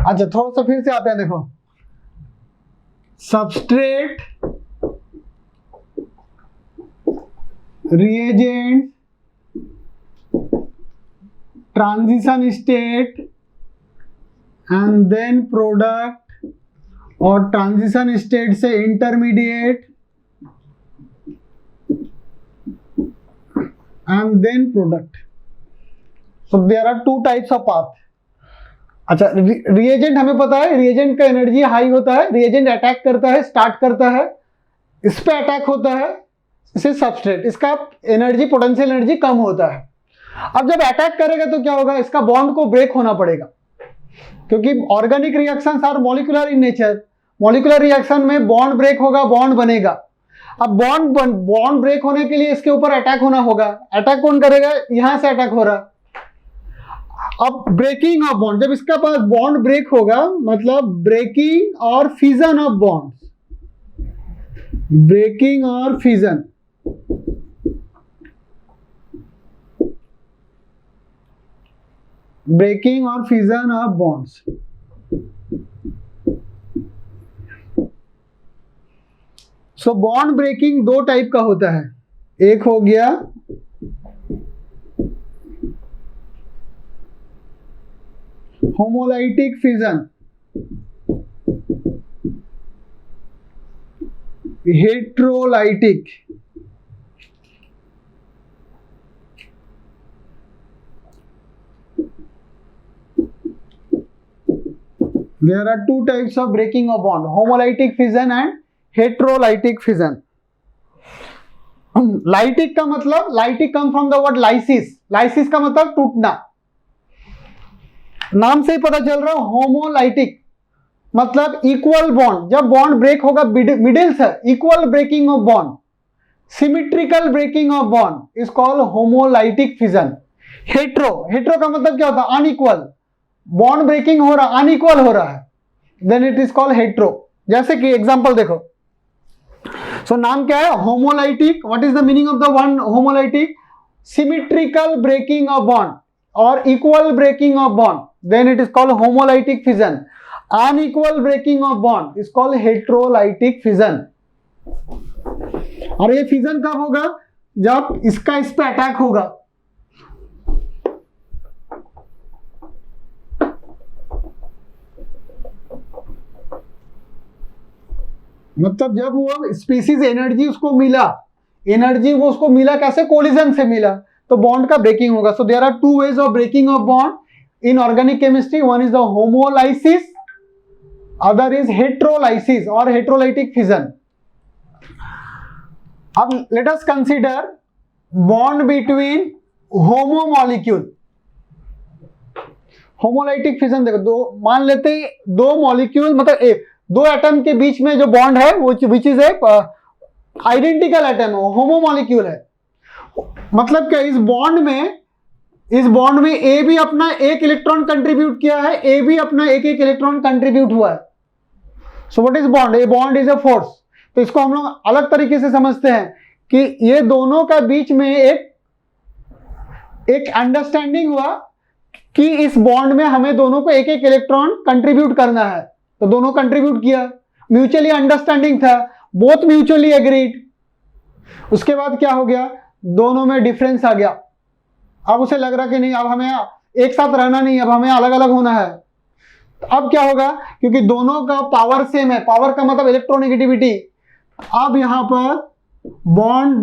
अच्छा थोड़ा सा फिर से आते हैं, देखो substrate, reagent, transition state and then product, और ट्रांजिशन स्टेट से intermediate and then product. So there are two types of path. अच्छा रिएजेंट हमें पता है, रिएजेंट का एनर्जी हाई होता है, रिएजेंट अटैक करता है, स्टार्ट करता है, इस पे अटैक होता है, इसे सबस्ट्रेट, इसका एनर्जी पोटेंशियल एनर्जी कम होता है. अब जब अटैक करेगा तो क्या होगा, इसका बॉन्ड को ब्रेक होना पड़ेगा, क्योंकि organic reactions are molecular in nature. Molecular reaction में बॉन्ड ब्रेक होगा, बॉन्ड बनेगा. अब बॉन्ड ब्रेक होने के लिए इसके ऊपर अटैक होना होगा. अटैक कौन करेगा, यहां से अटैक हो रहा. अब ब्रेकिंग ऑफ बॉन्ड, जब इसका पास बॉन्ड ब्रेक होगा मतलब ब्रेकिंग और फ्यूजन ऑफ बॉन्ड्स, ब्रेकिंग और फ्यूजन. ब्रेकिंग और fusion of bonds. So bond breaking दो टाइप का होता है. एक हो गया homolytic fusion, heterolytic. There are two types of breaking of bond, homolytic fission and heterolytic fission. Lytic का मतलब, lytic come from the word lysis. Lysis का मतलब टूटना. नाम से ही पता चल रहा है. होमोलाइटिक मतलब इक्वल बॉन्ड, जब बॉन्ड ब्रेक होगा मिडिल से, equal breaking of bond, symmetrical breaking of bond is called homolytic fission. Hetero, hetero का मतलब क्या होता है, अनइक्वल. बॉन्ड ब्रेकिंग हो रहा, अनइक्वल हो रहा है, then it is called hetero. जैसे कि एग्जांपल देखो, सो नाम क्या है, homolytic. What is the meaning of the word homolytic, symmetrical breaking of bond और equal breaking of bond, then it is called homolytic fission. Unequal breaking of bond is called heterolytic fission. और ये fission कब होगा, जब इसका इस पे attack होगा. मतलब जब वो स्पीसीज एनर्जी उसको मिला, एनर्जी वो उसको मिला कैसे, कोलिजन से मिला, तो बॉन्ड का ब्रेकिंग होगा. So there are two ways of breaking of bond in organic chemistry. One is the homolysis, other is heterolysis or heterolytic fission. अब let us consider bond between homo molecule. homolytic fission देखो, दो मान लेते हैं, दो molecule मतलब दो atom के बीच में जो बॉन्ड है वो which is a identical atom, homo molecule है. मतलब क्या, इस बॉन्ड में ए भी अपना एक इलेक्ट्रॉन कंट्रीब्यूट किया है, ए भी अपना एक एक इलेक्ट्रॉन कंट्रीब्यूट हुआ है. सो what is bond, a bond is a force. तो इसको हम लोग अलग तरीके से समझते हैं कि ये दोनों का बीच में एक अंडरस्टैंडिंग हुआ कि इस बॉन्ड में हमें दोनों को एक एक इलेक्ट्रॉन कंट्रीब्यूट करना है, तो दोनों कंट्रीब्यूट किया, म्यूचुअली अंडरस्टैंडिंग था, बोथ म्यूचुअली एग्रीड. उसके बाद क्या हो गया, दोनों में डिफरेंस आ गया. अब उसे लग रहा कि नहीं, अब हमें एक साथ रहना नहीं, अब हमें अलग अलग होना है. तो अब क्या होगा, क्योंकि दोनों का पावर सेम है, पावर का मतलब इलेक्ट्रोनेगेटिविटी, अब यहां पर बॉन्ड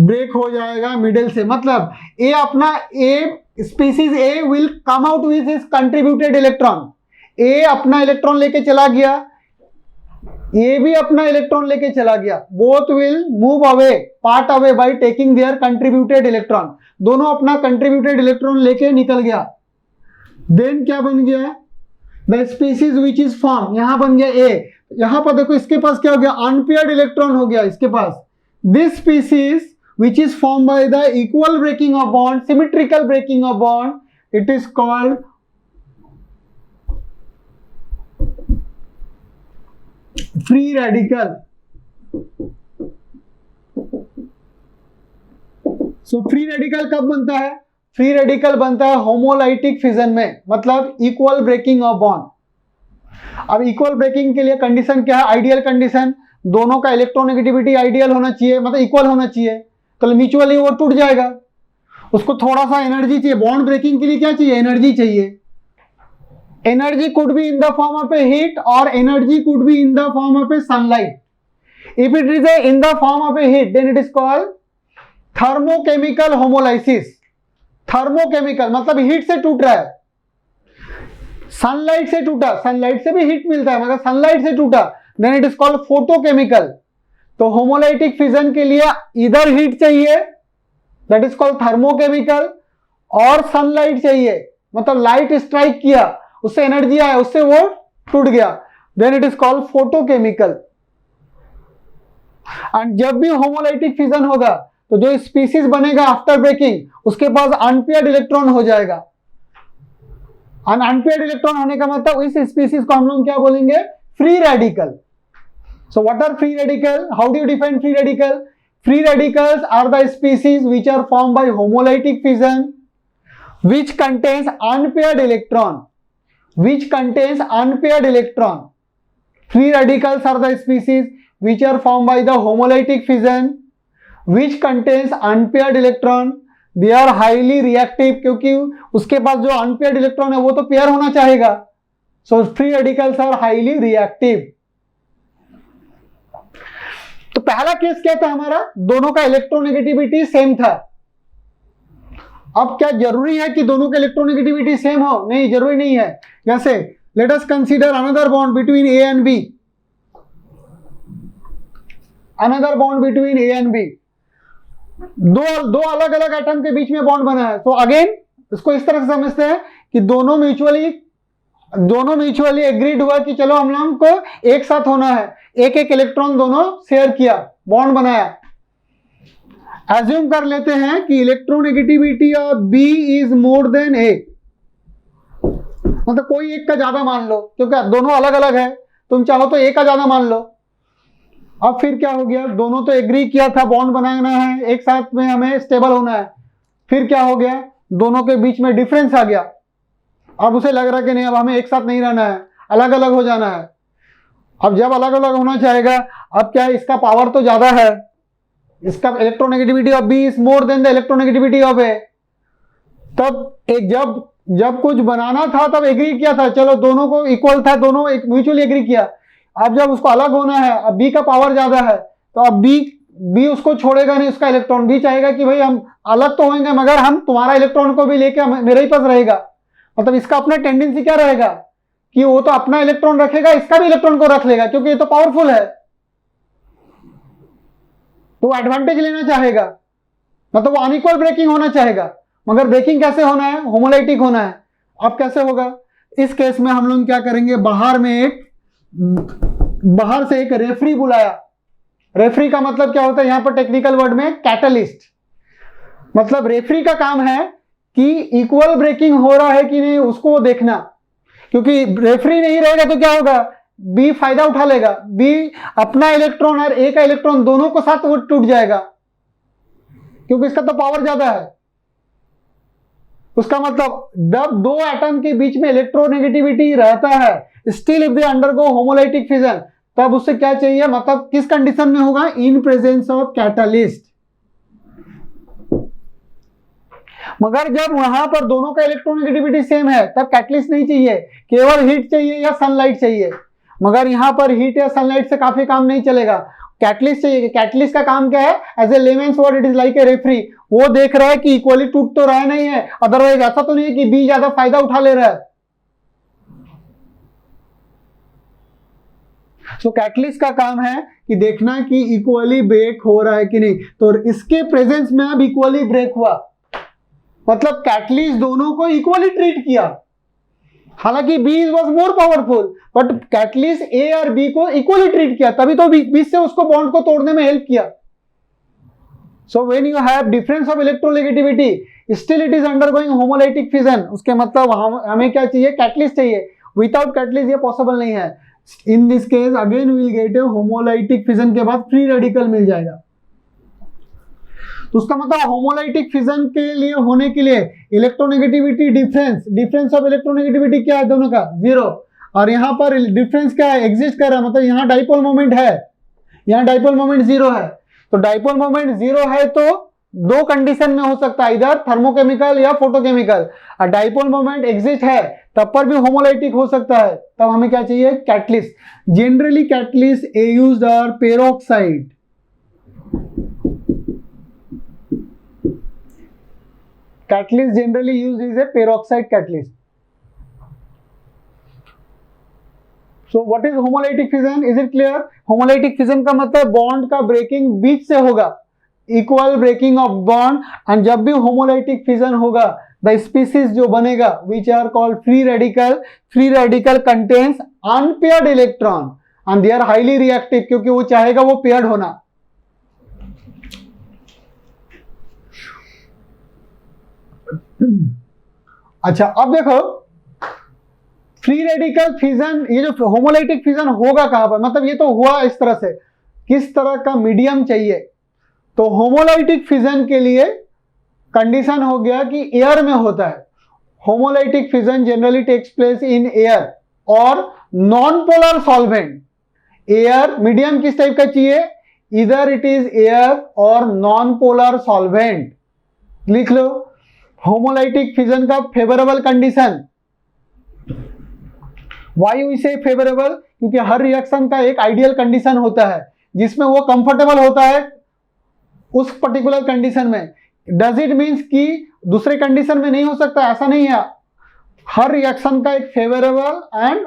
ब्रेक हो जाएगा मिडिल से. मतलब ए अपना, A species A will come out with his contributed electron. A अपना इलेक्ट्रॉन लेके चला गया, ये भी अपना इलेक्ट्रॉन लेके चला गया. Both will move away, part away by taking their contributed electron. दोनों अपना कंट्रीब्यूटेड इलेक्ट्रॉन लेके निकल गया. देन क्या बन गया, the species which is form, यहां बन गया ए. यहां पर देखो इसके पास क्या हो गया, अनपेयर्ड इलेक्ट्रॉन हो गया इसके पास. This species which is form by the equal breaking of bond, symmetrical breaking of bond, it is called free radical. So free radical कब बनता है, फ्री रेडिकल बनता है होमोलाइटिक फिजन में, मतलब इक्वल ब्रेकिंग ऑफ बॉन्ड. अब equal breaking के लिए कंडीशन क्या है, आइडियल कंडीशन, दोनों का इलेक्ट्रोनेगेटिविटी आइडियल होना चाहिए, मतलब इक्वल होना चाहिए, तो म्यूचुअली वो टूट जाएगा। उसको थोड़ा सा एनर्जी चाहिए, बॉन्ड ब्रेकिंग के लिए क्या चाहिए, एनर्जी चाहिए। Energy could be in the form of a heat और energy could be in the form of a sunlight. If it is in the form of a heat then it is called thermochemical homolysis. Thermochemical मतलब heat से टूट रहा है, sunlight से टूटा, sunlight से भी हीट मिलता है मगर सनलाइट से टूटा, then it is called photochemical. तो होमोलाइटिक फिजन के लिए इधर हीट चाहिए दैट इज कॉल्ड थर्मोकेमिकल, और सनलाइट चाहिए मतलब लाइट स्ट्राइक किया, उससे एनर्जी आया, उससे वो टूट गया, then it is called photochemical. And जब भी होमोलाइटिक फिजन होगा तो जो स्पीसीज बनेगा आफ्टर ब्रेकिंग उसके पास अनपेयर्ड इलेक्ट्रॉन हो जाएगा। अनपेयर्ड इलेक्ट्रॉन होने का मतलब इस स्पीसीज को हम लोग क्या बोलेंगे, free radical. So what are free radical, how do you define free radical? Free radicals are the species which are formed by homolytic fission which contains unpaired electron, which contains unpaired electron. Free radicals are the species which are formed by the homolytic fission which contains unpaired electron. They are highly reactive क्योंकि उसके पास जो unpaired electron है वो तो pair होना चाहेगा। So free radicals are highly reactive. तो पहला केस क्या था हमारा, दोनों का इलेक्ट्रोनेगेटिविटी सेम था। अब क्या जरूरी है कि दोनों का इलेक्ट्रोनेगेटिविटी सेम हो? नहीं, जरूरी नहीं है। जैसे let us consider another bond between A and B, another bond between A and B, दो अलग अलग एटम के बीच में बॉन्ड बना है। तो अगेन इसको इस तरह से समझते हैं कि दोनों म्यूचुअली एग्रीड हुआ कि चलो हम लोग को एक साथ होना है, एक एक इलेक्ट्रॉन दोनों शेयर किया, बॉन्ड बनाया। एज्यूम कर लेते हैं कि electronegativity of B is more than A, मतलब कोई एक का ज्यादा मान लो क्योंकि दोनों अलग अलग है, तुम चाहो तो एक का ज्यादा मान लो। अब फिर क्या हो गया, दोनों तो एग्री किया था बॉन्ड बनाना है, एक साथ में हमें स्टेबल होना है। फिर क्या हो गया, दोनों के बीच में डिफरेंस आ गया। अब उसे लग रहा है कि नहीं अब हमें एक साथ नहीं रहना है, अलग अलग हो जाना है। अब जब अलग अलग होना चाहेगा, अब क्या है, इसका पावर तो ज्यादा है, इसका electronegativity of B is more than the electronegativity of A. तब एक जब कुछ बनाना था तब एग्री किया था, चलो दोनों को इक्वल था, दोनों एक म्यूचुअली एग्री किया। अब जब उसको अलग होना है, अब बी का पावर ज्यादा है, तो अब बी उसको छोड़ेगा नहीं, उसका इलेक्ट्रॉन बी चाहेगा कि भाई हम अलग तो होंगे मगर हम तुम्हारा इलेक्ट्रॉन को भी लेके मेरे ही पास रहेगा। मतलब इसका अपना टेंडेंसी क्या रहेगा कि वो तो अपना इलेक्ट्रॉन रखेगा, इसका भी इलेक्ट्रॉन को रख लेगा क्योंकि ये तो पावरफुल है, तो एडवांटेज लेना चाहेगा, मतलब वो अनइक्वल ब्रेकिंग होना चाहेगा। मगर ब्रेकिंग कैसे होना है, होमोलाइटिक होना है। अब कैसे होगा, इस केस में हम लोग क्या करेंगे, बाहर से एक रेफरी बुलाया। रेफरी का मतलब क्या होता है यहां पर टेक्निकल वर्ड में, कैटलिस्ट। मतलब रेफरी का काम है कि इक्वल ब्रेकिंग हो रहा है कि नहीं उसको देखना, क्योंकि रेफरी नहीं रहेगा तो क्या होगा, बी फायदा उठा लेगा, बी अपना इलेक्ट्रॉन और ए का इलेक्ट्रॉन दोनों को साथ वो टूट जाएगा क्योंकि इसका तो पावर ज्यादा है। उसका मतलब जब दो एटम के बीच में इलेक्ट्रोनेगेटिविटी रहता है, still if they undergo homolytic fission, तब उससे क्या चाहिए, मतलब किस कंडीशन में होगा, इन प्रेजेंस ऑफ कैटलिस्ट। मगर जब वहां पर दोनों का इलेक्ट्रोनेगेटिविटी सेम है तब कैटलिस्ट नहीं चाहिए, केवल हीट चाहिए या सनलाइट चाहिए। मगर यहां पर हीट या सनलाइट से काफी काम नहीं चलेगा, कैटलिस्ट चाहिए। कैटलिस्ट का काम क्या है, as a layman's word it is like a referee. वो देख रहा है कि इक्वली टूट तो रहा नहीं है, अदरवाइज ऐसा तो नहीं है कि बी ज्यादा फायदा उठा ले रहा है। सो कैटलिस्ट का काम है कि देखना कि इक्वली ब्रेक हो रहा है कि नहीं, तो इसके प्रेजेंस में अब इक्वली ब्रेक हुआ, मतलब कैटलिस्ट दोनों को इक्वली ट्रीट किया। हालांकि B was more powerful but catalyst A और बी को इक्वली ट्रीट किया, तभी तो बी से उसको बॉन्ड को तोड़ने में हेल्प किया। So when you have difference of electronegativity still it is undergoing homolytic fission, उसके मतलब हमें क्या चाहिए, कैटलिस्ट चाहिए। विदाउट कैटलिस्ट ये पॉसिबल नहीं है। In this case again we will get a homolytic fission के बाद फ्री रेडिकल मिल जाएगा। तो उसका मतलब होमोलाइटिक फिजन के लिए होने के लिए इलेक्ट्रोनेगेटिविटी डिफरेंस ऑफ इलेक्ट्रोनेगेटिविटी क्या है दोनों का, 0। और यहाँ पर डिफरेंस क्या है, एग्जिस्ट कर रहा है, मतलब यहाँ डाइपोल मोमेंट है, यहाँ डाइपोल मोमेंट जीरो है। तो डाइपोल मोमेंट जीरो है तो दो कंडीशन में हो सकता है, इधर थर्मोकेमिकल या फोटोकेमिकल। और डाइपोल मोमेंट एग्जिस्ट है तब पर भी होमोलाइटिक हो सकता है, तब हमें क्या चाहिए, catalyst. Generally catalyst used are peroxide. Catalyst generally used is a peroxide catalyst. So what is homolytic fission? Is it clear? Homolytic fission का मतलब बॉन्ड का ब्रेकिंग बीच से होगा, equal breaking of bond. And जब भी होमोलाइटिक फिजन होगा, the species जो बनेगा which are called free radical contains unpaired electron and they are highly reactive, क्योंकि वो चाहेगा वो पेयर्ड होना। अच्छा, अब देखो फ्री रेडिकल फिजन, ये जो होमोलाइटिक फिजन होगा कहां पर, मतलब ये तो हुआ इस तरह से, किस तरह का मीडियम चाहिए। तो होमोलाइटिक फिजन के लिए कंडीशन हो गया कि एयर में होता है। Homolytic fission generally takes place in air और non polar solvent. Air medium किस टाइप का चाहिए, इधर इट इज एयर और नॉन पोलर सॉल्वेंट। लिख लो होमोलाइटिक फिजन का favourable condition. Why we say favourable, क्योंकि हर रिएक्शन का एक आइडियल कंडीशन होता है जिसमें वो कंफर्टेबल होता है उस पर्टिकुलर कंडीशन में। डज इट मीन्स कि दूसरे कंडीशन में नहीं हो सकता, ऐसा नहीं है। हर रिएक्शन का एक फेवरेबल एंड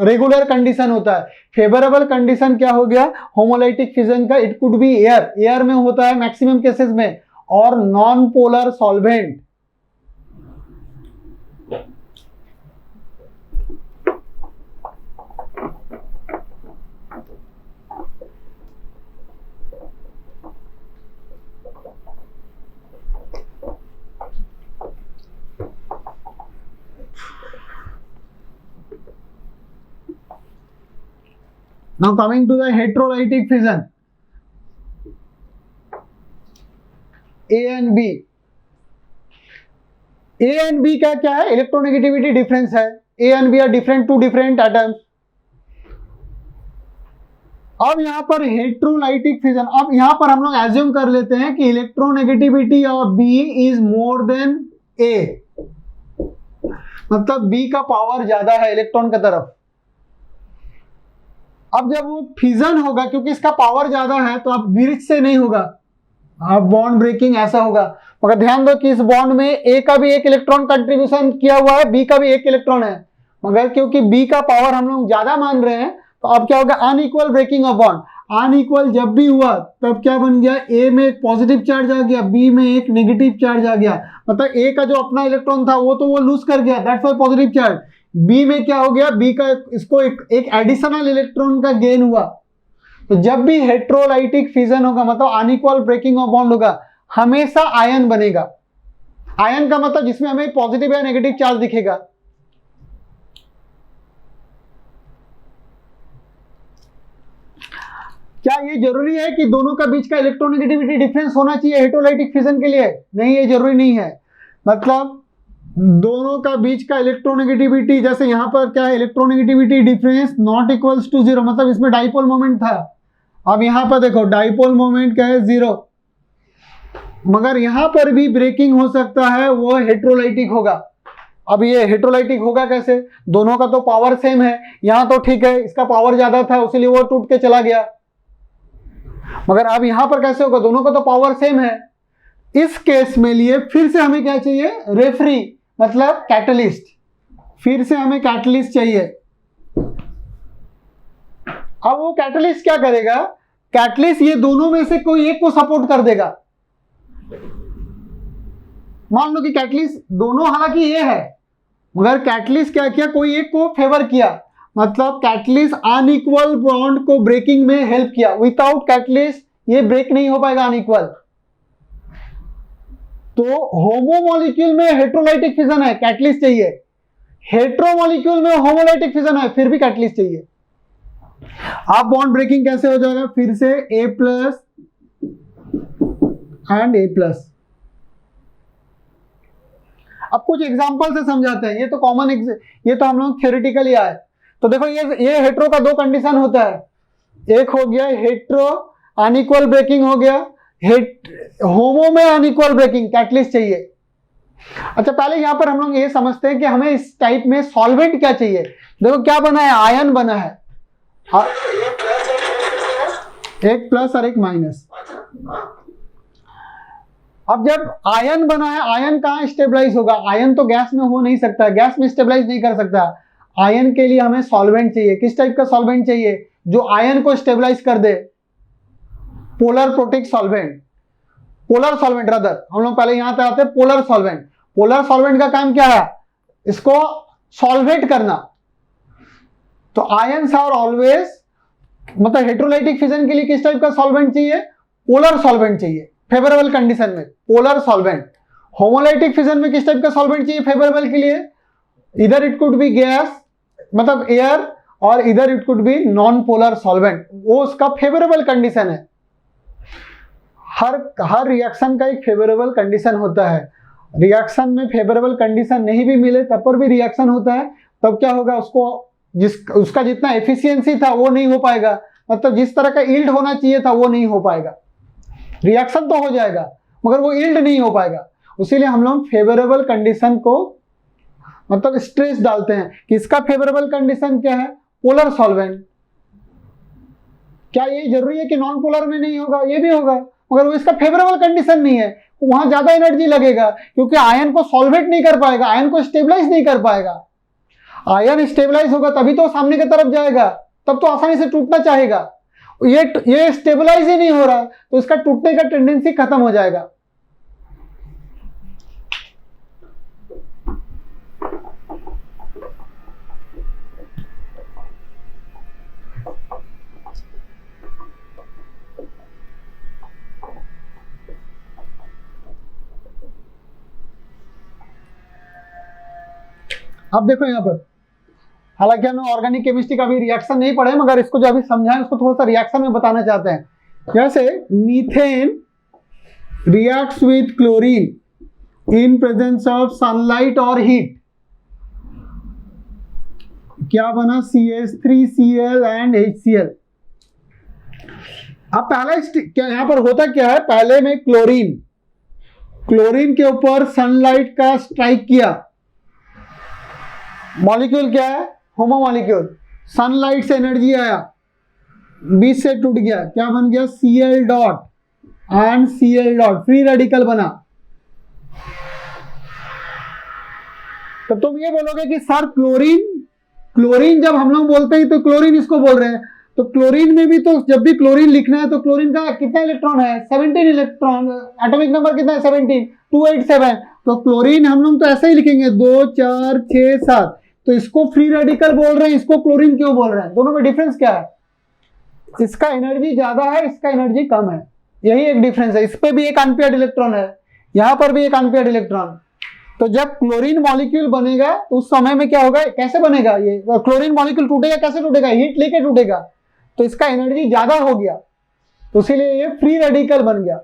रेगुलर कंडीशन होता है। फेवरेबल कंडीशन क्या हो गया होमोलाइटिक फिजन का, इट कुड बी एयर में होता है मैक्सिमम केसेस में, और non polar solvent. Now coming to the heterolytic fission, A and B. A and B का क्या है, इलेक्ट्रोनेगेटिविटी डिफरेंस है। A and B are different, two different atoms. अब यहां पर हेट्रोलाइटिक फिजन, अब यहां पर हम लोग एज्यूम कर लेते हैं कि electronegativity of B is more then A, मतलब B का पावर ज्यादा है इलेक्ट्रॉन की तरफ। अब जब वो फिजन होगा, क्योंकि इसका पावर ज्यादा है, तो अब ब्रिज से नहीं होगा, अब बॉन्ड ब्रेकिंग ऐसा होगा। मगर ध्यान दो कि इस बॉन्ड में ए का भी एक इलेक्ट्रॉन कंट्रीब्यूशन किया हुआ है, बी का भी एक इलेक्ट्रॉन है, मगर क्योंकि बी का पावर हम लोग ज्यादा मान रहे हैं, तो अब क्या होगा, unequal breaking of bond. Unequal जब भी हुआ तब क्या बन गया, ए में एक पॉजिटिव चार्ज आ गया, बी में एक नेगेटिव चार्ज आ गया, मतलब ए का जो अपना इलेक्ट्रॉन था वो तो वो लूज कर गया, that's why positive charge. B में क्या हो गया, बी का इसको एक एडिशनल इलेक्ट्रॉन का गेन हुआ। तो जब भी हेट्रोलाइटिक फिजन होगा, मतलब अनइक्वल ब्रेकिंग ऑफ बॉन्ड होगा, हमेशा आयन बनेगा। आयन का मतलब जिसमें हमें पॉजिटिव या नेगेटिव चार्ज दिखेगा। क्या ये जरूरी है कि दोनों का बीच का इलेक्ट्रोनेगेटिविटी डिफरेंस होना चाहिए हेट्रोलाइटिक फिजन के लिए? नहीं, ये जरूरी नहीं है। मतलब दोनों का बीच का इलेक्ट्रोनेगेटिविटी, जैसे यहां पर क्या है, electronegativity difference not equals to zero, मतलब इसमें डाइपोल मोमेंट था। अब यहां पर देखो डाइपोल मोमेंट क्या है, जीरो, मगर यहां पर भी ब्रेकिंग हो सकता है, वो हेट्रोलाइटिक होगा। अब ये हेट्रोलाइटिक होगा कैसे, दोनों का तो पावर सेम है, यहां तो ठीक है इसका पावर ज्यादा था इसलिए वो टूट के चला गया, मगर अब यहां पर कैसे होगा, दोनों का तो पावर सेम है। इस केस में लिए फिर से हमें क्या चाहिए, रेफरी, मतलब कैटलिस्ट। फिर से हमें कैटलिस्ट चाहिए। अब वो कैटलिस्ट क्या करेगा, कैटलिस्ट ये दोनों में से कोई एक को सपोर्ट कर देगा। मान लो कि कैटलिस्ट दोनों, हालांकि ये है, मगर कैटलिस्ट क्या किया, कोई एक को फेवर किया, मतलब कैटलिस्ट अनइक्वल बॉन्ड को ब्रेकिंग में हेल्प किया। विदाउट कैटलिस्ट ये ब्रेक नहीं हो पाएगा अनइक्वल। तो होमो मॉलिक्यूल में हेट्रोलाइटिक फिजन है, कैटलिस्ट चाहिए। हेट्रो मॉलिक्यूल में होमोलाइटिक फिजन है, फिर भी कैटलिस्ट चाहिए। आप बॉन्ड ब्रेकिंग कैसे हो जाएगा, फिर से A plus and A plus. अब कुछ एग्जांपल से समझाते हैं, ये तो कॉमन, ये तो हम लोग थ्योरेटिकली आए। तो देखो ये हेट्रो का दो कंडीशन होता है, एक हो गया हेट्रो अनइक्वल ब्रेकिंग हो गया, होमो में अनइक्वल ब्रेकिंग, कैटलिस्ट चाहिए। अच्छा पहले यहां पर हम लोग ये समझते हैं कि हमें इस टाइप में सॉल्वेंट क्या चाहिए। देखो क्या बना है, आयन बना है, एक प्लस और एक माइनस। अब जब आयन बना है, आयन कहां स्टेबलाइज होगा, आयन तो गैस में हो नहीं सकता, गैस में स्टेबलाइज नहीं कर सकता। आयन के लिए हमें सॉल्वेंट चाहिए। किस टाइप का सॉल्वेंट चाहिए, जो आयन को स्टेबलाइज कर दे, polar protic solvent, polar solvent rather. हम लोग पहले यहां पे आते हैं पोलर सॉल्वेंट। पोलर सॉल्वेंट का काम क्या है, इसको सॉल्वेट करना। तो आयंस आर ऑलवेज, मतलब हेट्रोलाइटिक फिजन के लिए किस टाइप का सॉल्वेंट चाहिए, पोलर सॉल्वेंट चाहिए फेवरेबल कंडीशन में, पोलर सॉल्वेंट। होमोलाइटिक फिजन में किस टाइप का सॉल्वेंट चाहिए फेवरेबल के लिए, इधर इट कुड बी गैस मतलब एयर, और इधर it could be non polar solvent, वो उसका फेवरेबल कंडीशन है। हर रिएक्शन का एक फेवरेबल कंडीशन होता है। रिएक्शन में फेवरेबल कंडीशन नहीं भी मिले तब पर भी रिएक्शन होता है, तब क्या होगा, उसका जितना एफिशिएंसी था वो नहीं हो पाएगा, मतलब जिस तरह का यील्ड होना चाहिए था वो नहीं हो पाएगा। रिएक्शन तो हो जाएगा मगर वो यील्ड नहीं हो पाएगा। इसीलिए हम लोग फेवरेबल कंडीशन को मतलब स्ट्रेस डालते हैं कि इसका फेवरेबल कंडीशन क्या है, पोलर सॉल्वेंट। क्या ये जरूरी है कि नॉन पोलर में नहीं होगा, ये भी होगा, मगर वो इसका फेवरेबल कंडीशन नहीं है, वहां ज्यादा एनर्जी लगेगा क्योंकि आयन को सॉल्वेट नहीं कर पाएगा, आयन को स्टेबलाइज नहीं कर पाएगा। आयन स्टेबलाइज होगा तभी तो सामने की तरफ जाएगा, तब तो आसानी से टूटना चाहेगा। ये स्टेबलाइज ही नहीं हो रहा तो इसका टूटने का टेंडेंसी खत्म हो जाएगा। अब देखो यहां पर, हालांकि हमें ऑर्गेनिक केमिस्ट्री का भी रिएक्शन नहीं पढ़े, मगर इसको जो अभी समझाएं उसको थोड़ा सा रिएक्शन में बताना चाहते हैं। जैसे methane reacts with chlorine in presence of sunlight और हीट, क्या बना, CH3Cl एंड HCl। अब पहला क्या यहां पर होता क्या है, पहले में क्लोरीन के ऊपर सनलाइट का स्ट्राइक किया, मॉलिक्यूल क्या है, होमो मॉलिक्यूल, सनलाइट से एनर्जी आया, बीच से टूट गया, क्या बन गया, Cl dot and Cl dot, free radical बना। तो तुम ये बोलोगे कि सर क्लोरीन जब हम लोग बोलते हैं तो क्लोरीन इसको बोल रहे हैं, तो क्लोरीन में भी तो जब भी क्लोरीन लिखना है तो क्लोरीन का कितना इलेक्ट्रॉन है, 17 इलेक्ट्रॉन, एटॉमिक नंबर कितना है, 17, 287। तो क्लोरीन हम लोग तो ऐसे ही लिखेंगे 2 4 6 7, तो इसको फ्री रेडिकल बोल रहे हैं, इसको क्लोरीन क्यों बोल रहे हैं, दोनों में डिफरेंस क्या है, इसका एनर्जी ज्यादा है, इसका एनर्जी कम है, यही एक डिफरेंस है। इस पे भी एक अनपेयर्ड इलेक्ट्रॉन है, यहां पर भी एक अनपेयर्ड इलेक्ट्रॉन। तो जब क्लोरीन मॉलिक्यूल बनेगा तो उस समय में क्या होगा, कैसे बनेगा ये क्लोरीन मॉलिक्यूल, टूटेगा कैसे टूटेगा, हीट लेके टूटेगा, तो इसका एनर्जी ज्यादा हो गया, तो इसीलिए ये फ्री रेडिकल बन गया।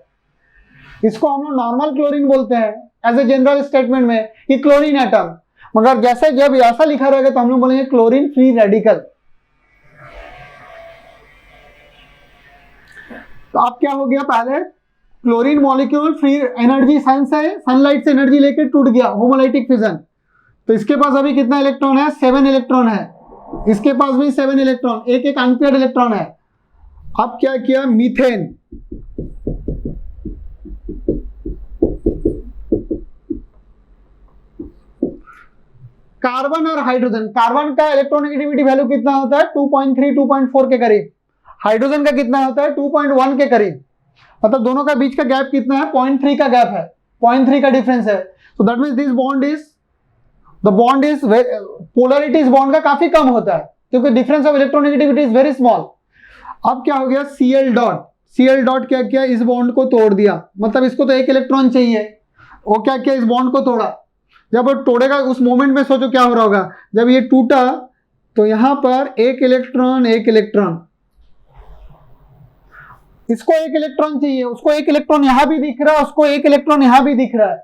इसको हम लोग नॉर्मल क्लोरीन बोलते हैं एज ए जनरल स्टेटमेंट में कि क्लोरीन एटम, मगर जैसे जब ऐसा लिखा रहेगा तो हम लोग बोलेंगे क्लोरीन फ्री रेडिकल। तो अब क्या हो गया, पहले chlorine molecule free energy sunlight से एनर्जी लेकर टूट गया, होमोलाइटिक फिजन। तो इसके पास अभी कितना इलेक्ट्रॉन है, 7 इलेक्ट्रॉन है, इसके पास भी 7 इलेक्ट्रॉन, एक एक अनपेयर्ड इलेक्ट्रॉन है। अब क्या किया, मीथेन कार्बन और हाइड्रोजन, कार्बन का इलेक्ट्रोनेगेटिविटी वैल्यू कितना होता है, 2.3 2.4 के करीब, हाइड्रोजन का कितना होता है 2.1 के करीब, मतलब दोनों का बीच का गैप कितना है, 0.3 का गैप है, 0.3 का डिफरेंस है। So that means this bond is polarity इस बॉन्ड का काफी कम होता है क्योंकि difference of electronegativity is very small. अब क्या हो गया, Cl डॉट क्या किया, इस बॉन्ड को तोड़ दिया, मतलब इसको तो एक इलेक्ट्रॉन चाहिए, वो क्या किया, इस बॉन्ड को तोड़ा। जब वो तोड़ेगा उस मोमेंट में सोचो क्या हो रहा होगा, जब ये टूटा तो यहां पर एक इलेक्ट्रॉन, इसको एक इलेक्ट्रॉन चाहिए, उसको एक इलेक्ट्रॉन यहां भी दिख रहा है, उसको एक इलेक्ट्रॉन यहां भी दिख रहा है,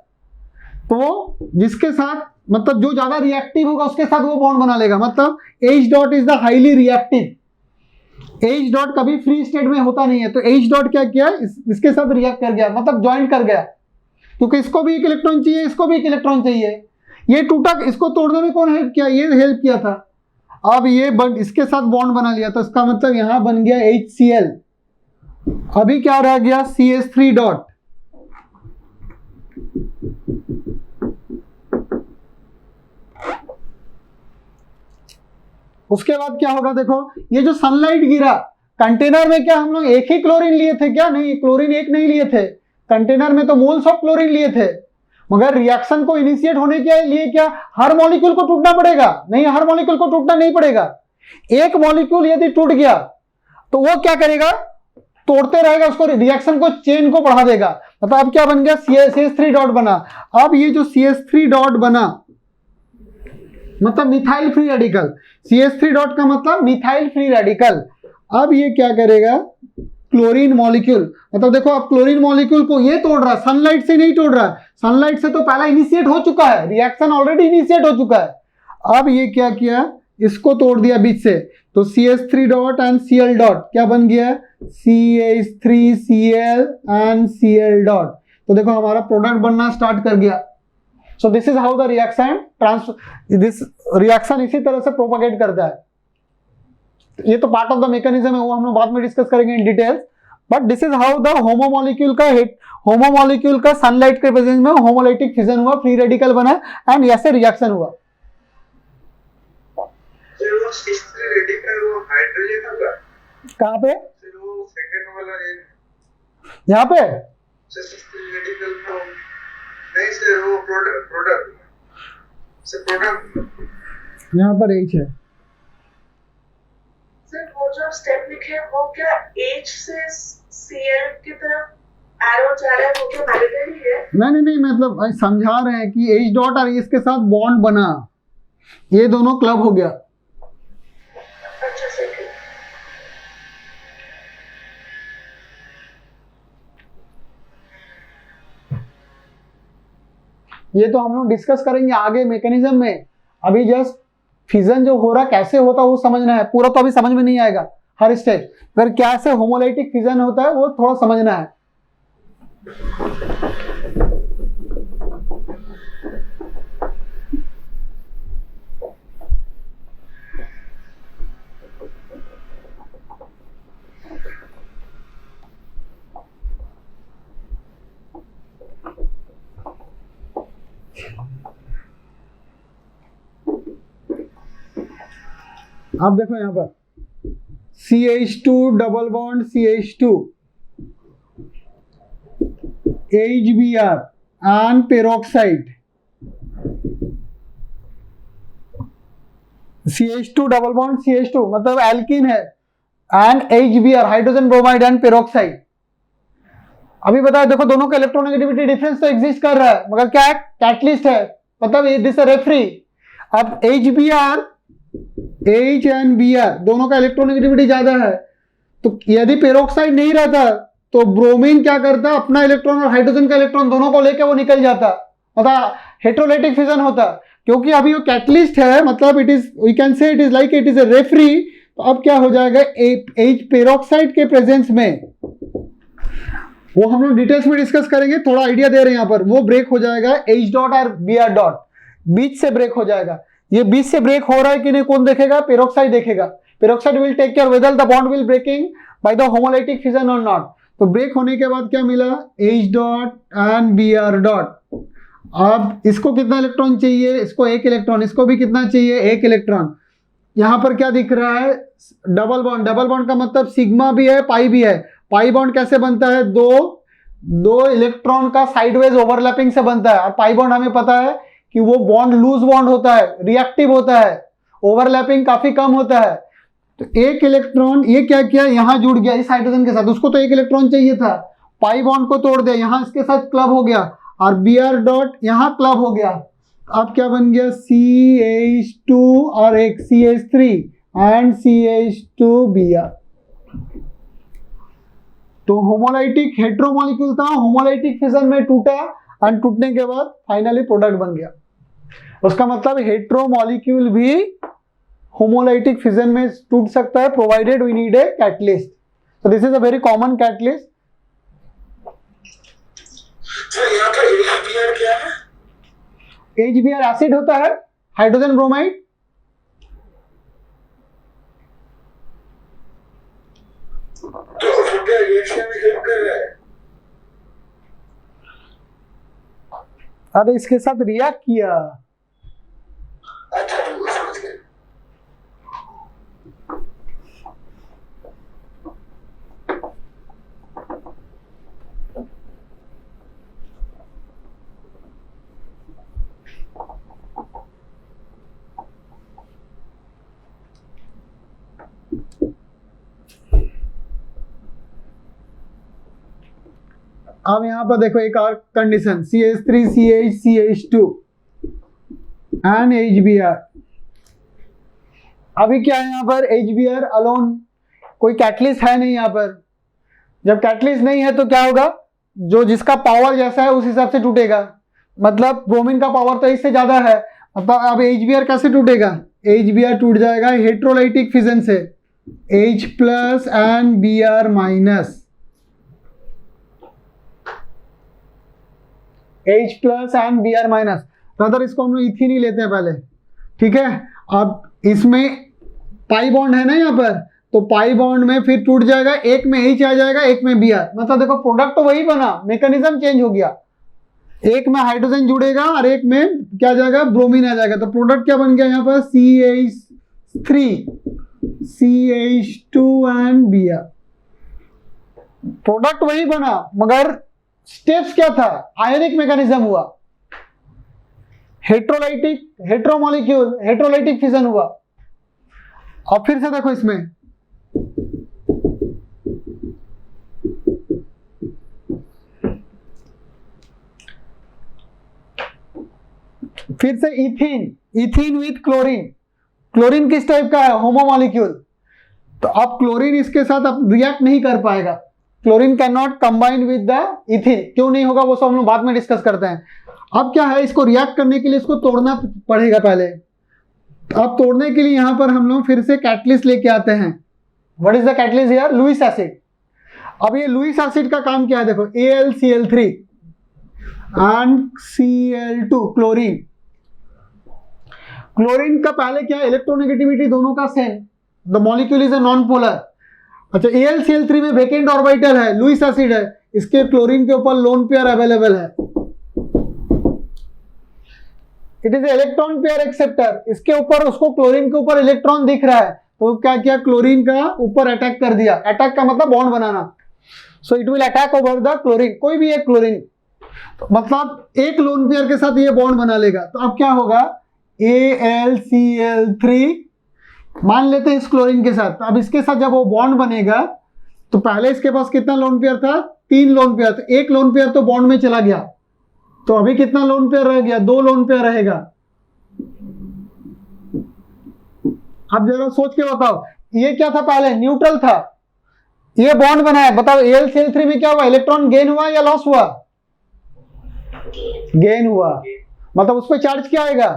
तो जिसके साथ मतलब जो ज्यादा रिएक्टिव होगा उसके साथ वो बॉन्ड बना लेगा। मतलब H dot is the highly reactive, H dot कभी फ्री स्टेट में होता नहीं है, तो H डॉट क्या किया, इसके साथ रिएक्ट कर गया, मतलब ज्वाइंट कर गया, क्योंकि इसको भी एक इलेक्ट्रॉन चाहिए, इसको भी एक इलेक्ट्रॉन चाहिए। ये टूटा, इसको तोड़ने में कौन हेल्प किया, ये हेल्प किया था। अब ये इसके साथ बॉन्ड बना लिया, तो इसका मतलब यहां बन गया HCl। अभी क्या रह गया, CH3 डॉट। उसके बाद क्या होगा, देखो ये जो सनलाइट गिरा कंटेनर में, क्या हम लोग एक ही क्लोरीन लिए थे क्या, नहीं, क्लोरीन एक नहीं लिए थे, कंटेनर में तो मोल्स ऑफ क्लोरीन लिए थे। मगर रिएक्शन को इनिशिएट होने के लिए क्या हर मॉलिक्यूल को टूटना पड़ेगा, नहीं, हर मॉलिक्यूल को टूटना नहीं पड़ेगा। एक मॉलिक्यूल यदि टूट गया तो वो क्या करेगा, तोड़ते रहेगा, उसको रिएक्शन को, चेन को बढ़ा देगा। मतलब अब क्या बन गया, CH3 डॉट बना। अब ये जो CH3 डॉट बना मतलब methyl free radical, CH3 dot का मतलब मिथाइल फ्री रेडिकल। अब ये क्या करेगा, क्लोरीन मॉलिक्यूल, मतलब देखो अब क्लोरीन मॉलिक्यूल को ये तोड़ रहा है, सनलाइट से नहीं तोड़ रहा है, सनलाइट से तो पहला इनिशिएट हो चुका है, रिएक्शन ऑलरेडी इनिशिएट हो चुका है। अब ये क्या किया, इसको तोड़ दिया बीच से, तो CH3 dot and Cl dot क्या बन गया, CH3Cl एंड Cl डॉट। तो देखो हमारा प्रोडक्ट बनना स्टार्ट कर गया। सो this is how the this reaction इसी तरह से प्रोपागेट करता है। ये तो पार्ट ऑफ द मैकेनिज्म है, वो हम लोग बाद में डिस्कस करेंगे in details. But this is how the homomolecule का सनलाइट के प्रेजेंस में होमोलाइटिक फिजन हुआ, फ्री रेडिकल बना एंड ऐसे रिएक्शन हुआ। कहाँ पे, यहाँ पे यहाँ पर H है सर। वो जो स्टेप लिखे हैं वो क्या H से Cl की तरफ एरो जा रहा है, वो क्या मैंडेटरी है? नहीं, मतलब समझा रहे हैं कि H डॉट और इसके साथ बॉन्ड बना, ये दोनों क्लब हो गया। अच्छा सर, ये तो हम लोग डिस्कस करेंगे आगे मैकेनिज्म में। अभी जस्ट फिजन जो हो रहा कैसे होता है वो समझना है, पूरा तो अभी समझ में नहीं आएगा हर स्टेज, फिर कैसे होमोलाइटिक फिजन होता है वो थोड़ा समझना है। अब देखो यहां पर CH2 double bond CH2 HBr and peroxide, CH2 double bond CH2 मतलब एल्कीन है, and HBr hydrogen bromide and peroxide. अभी बताया देखो दोनों का इलेक्ट्रोनेगेटिविटी डिफरेंस तो एग्जिस्ट कर रहा है, मगर क्या है, कैटलिस्ट है, मतलब दिस रेफरी। अब HBr H एंड Br दोनों का इलेक्ट्रोनेगेटिविटी ज्यादा है, तो यदि पेरोक्साइड नहीं रहता तो ब्रोमीन क्या करता, अपना इलेक्ट्रॉन और हाइड्रोजन का इलेक्ट्रॉन दोनों को लेकर वो निकल जाता, मतलब हेटेरोलाइटिक फिजन होता। क्योंकि अभी वो कैटलिस्ट है, मतलब it is, we can say it is like it is a referee. तो अब क्या हो जाएगा, H पेरोक्साइड के प्रेजेंस में, वो हम लोग डिटेल्स में डिस्कस करेंगे, थोड़ा आइडिया दे रहे हैं यहाँ पर, वो ब्रेक हो जाएगा H डॉट और Br डॉट, बीच से ब्रेक हो जाएगा। ये बीच से ब्रेक हो रहा है कि नहीं कौन देखेगा, पेरोक्साइड देखेगा। Peroxide will take care whether the bond will breaking by the homolytic fission और नॉट। तो ब्रेक होने के बाद क्या मिला, H dot and Br dot. अब इसको कितना इलेक्ट्रॉन चाहिए, इसको एक इलेक्ट्रॉन, इसको भी कितना चाहिए, एक इलेक्ट्रॉन। यहां पर क्या दिख रहा है, डबल बॉन्ड। डबल बॉन्ड का मतलब सिग्मा भी है, पाई भी है। पाई बॉन्ड कैसे बनता है, दो इलेक्ट्रॉन का साइडवेज ओवरलैपिंग से बनता है। और पाई बॉन्ड हमें पता है कि वो बॉन्ड लूज बॉन्ड होता है, रिएक्टिव होता है, ओवरलैपिंग काफी कम होता है। तो एक इलेक्ट्रॉन ये क्या किया, यहां जुड़ गया इस हाइड्रोजन के साथ, उसको तो एक इलेक्ट्रॉन चाहिए था, पाई बॉन्ड को तोड़ दिया, यहां इसके साथ क्लब हो गया, और Br डॉट यहां क्लब हो गया। अब क्या बन गया, CH2 और एक CH3 एंड CH2Br। तो होमोलाइटिक हेट्रोमोलिक्यूल था, होमोलाइटिक फिजन में टूटा, और टूटने के बाद फाइनली प्रोडक्ट बन गया। उसका मतलब हेट्रो मॉलिक्यूल भी होमोलाइटिक फिजन में टूट सकता है, provided we need a catalyst. So this is a very common catalyst. यहाँ पर HBr क्या है? HBr एसिड होता है, हाइड्रोजन ब्रोमाइड। तो वो क्या रिएक्शन में हेल्प कर रहा है? अरे इसके साथ रिएक्ट किया। अच्छा वो समझ गए। अब यहां पर देखो एक और कंडीशन, CH3CH2 एंड HBr। अभी क्या है यहाँ पर, HBr अलोन, कोई कैटलिस्ट है नहीं यहाँ पर। जब कैटलिस्ट नहीं है तो क्या होगा, जो जिसका पावर जैसा है उस हिसाब से टूटेगा। मतलब ब्रोमीन का पावर तो इससे ज्यादा है, मतलब अब HBr कैसे टूटेगा, HBr टूट जाएगा हेट्रोलाइटिक फिजन से, H plus and Br minus, H plus and Br minus. Brother इसको हम लोग इथीन ही लेते हैं पहले, ठीक है। अब इसमें पाई बॉन्ड है ना यहाँ पर, तो पाई बॉन्ड में फिर टूट जाएगा, एक में H आ जाएगा, एक में Br। मतलब देखो प्रोडक्ट तो वही बना, मैकेनिज्म चेंज हो गया। एक में हाइड्रोजन जुड़ेगा और एक में क्या जाएगा, ब्रोमीन आ जाएगा। तो प्रोडक्ट क्या बन गया यहाँ पर, CH3 CH2 and Br। Product वही बना मगर स्टेप्स क्या था, आयनिक मैकेनिज्म हुआ, हेट्रोमॉलिक्यूल हेट्रोलाइटिक फिजन हुआ। अब फिर से देखो इसमें फिर से इथीन विथ क्लोरीन। क्लोरीन किस टाइप का है, होमोमॉलिक्यूल। तो अब क्लोरीन इसके साथ अब रिएक्ट नहीं कर पाएगा, chlorine can not combine with the ethene. क्यों नहीं होगा वो सब हम लोग बाद में डिस्कस करते हैं। अब क्या है, इसको रिएक्ट करने के लिए इसको तोड़ना पड़ेगा पहले। अब तोड़ने के लिए यहां पर हम लोग फिर से कैटलिस्ट लेके आते हैं। What is the catalyst here, Lewis acid. अब ये लुईस एसिड का काम क्या है, देखो AlCl3 and Cl2 chlorine. Chlorine का पहले क्या है, इलेक्ट्रोनेगेटिविटी दोनों का same, the molecule is a non polar. अच्छा AlCl3 में वेकेंट ऑर्बिटल है, लुईस एसिड है, इसके क्लोरीन के ऊपर लोन पेयर अवेलेबल है। It is electron pair acceptor, इसके ऊपर उसको क्लोरीन के ऊपर इलेक्ट्रॉन दिख रहा है, तो क्या किया, क्लोरीन का ऊपर अटैक कर दिया। अटैक का मतलब bond banana. So it will attack over the chlorine, कोई भी एक क्लोरीन, तो मतलब एक लोन पेयर के साथ ये बॉन्ड बना लेगा। तो अब क्या होगा, AlCl3 मान लेते हैं इस क्लोरीन के साथ। अब इसके साथ जब वो बॉन्ड बनेगा तो पहले इसके पास कितना लोन पेयर था, 3 लोन पेयर, तो एक लोन पेयर तो बॉन्ड में चला गया, तो अभी कितना लोन पेयर रह गया, 2 लोन पेयर रहेगा। अब जरा सोच के बताओ, ये क्या था, पहले न्यूट्रल था, ये बॉन्ड बना है। बताओ AlCl3 में क्या हुआ, इलेक्ट्रॉन गेन हुआ या लॉस हुआ, गेन हुआ। मतलब उस पर चार्ज क्या आएगा,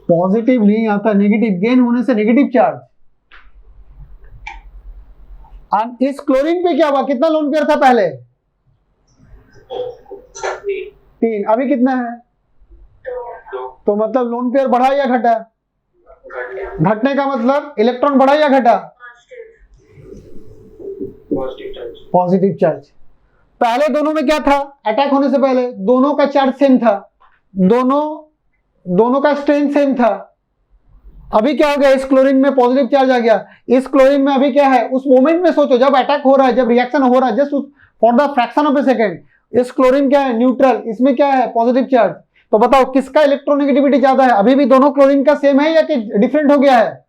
पॉजिटिव नहीं आता, नेगेटिव। गेन होने से नेगेटिव चार्ज। और इस क्लोरीन पे क्या हुआ, कितना लोन पेयर था पहले, 3, अभी कितना है, तो मतलब लोन पेयर बढ़ा या घटा, घटने का मतलब इलेक्ट्रॉन बढ़ा या घटा, पॉजिटिव चार्ज। पहले दोनों में क्या था, अटैक होने से पहले दोनों का चार्ज सेम था, दोनों का स्ट्रेंथ सेम था। अभी क्या हो गया, इस क्लोरीन में पॉजिटिव चार्ज आ गया, इस क्लोरीन में अभी क्या है, उस मोमेंट में सोचो जब अटैक हो रहा है, जब रिएक्शन हो रहा है, just for the fraction of A second, इस क्लोरीन क्या है, न्यूट्रल, इसमें क्या है, पॉजिटिव चार्ज। तो बताओ किसका इलेक्ट्रोनेगेटिविटी ज्यादा है, अभी भी दोनों क्लोरीन का सेम है या कि डिफरेंट हो गया है,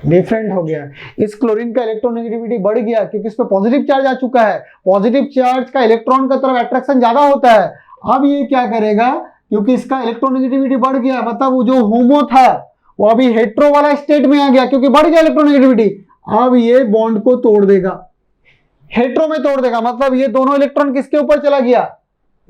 डिफरेंट हो गया। इस क्लोरीन का इलेक्ट्रोनेगेटिविटी बढ़ गया क्योंकि इस पे पॉजिटिव चार्ज आ चुका है। पॉजिटिव चार्ज का इलेक्ट्रॉन का तरफ अट्रैक्शन ज्यादा होता है। अब ये क्या करेगा, क्योंकि इसका इलेक्ट्रोनेगेटिविटी बढ़ गया, मतलब वो जो होमो था वो अभी हेट्रो वाला स्टेट में आ गया क्योंकि बढ़ गया इलेक्ट्रोनेगेटिविटी। अब ये बॉन्ड को तोड़ देगा, हेट्रो में तोड़ देगा, मतलब ये दोनों इलेक्ट्रॉन किसके ऊपर चला गया,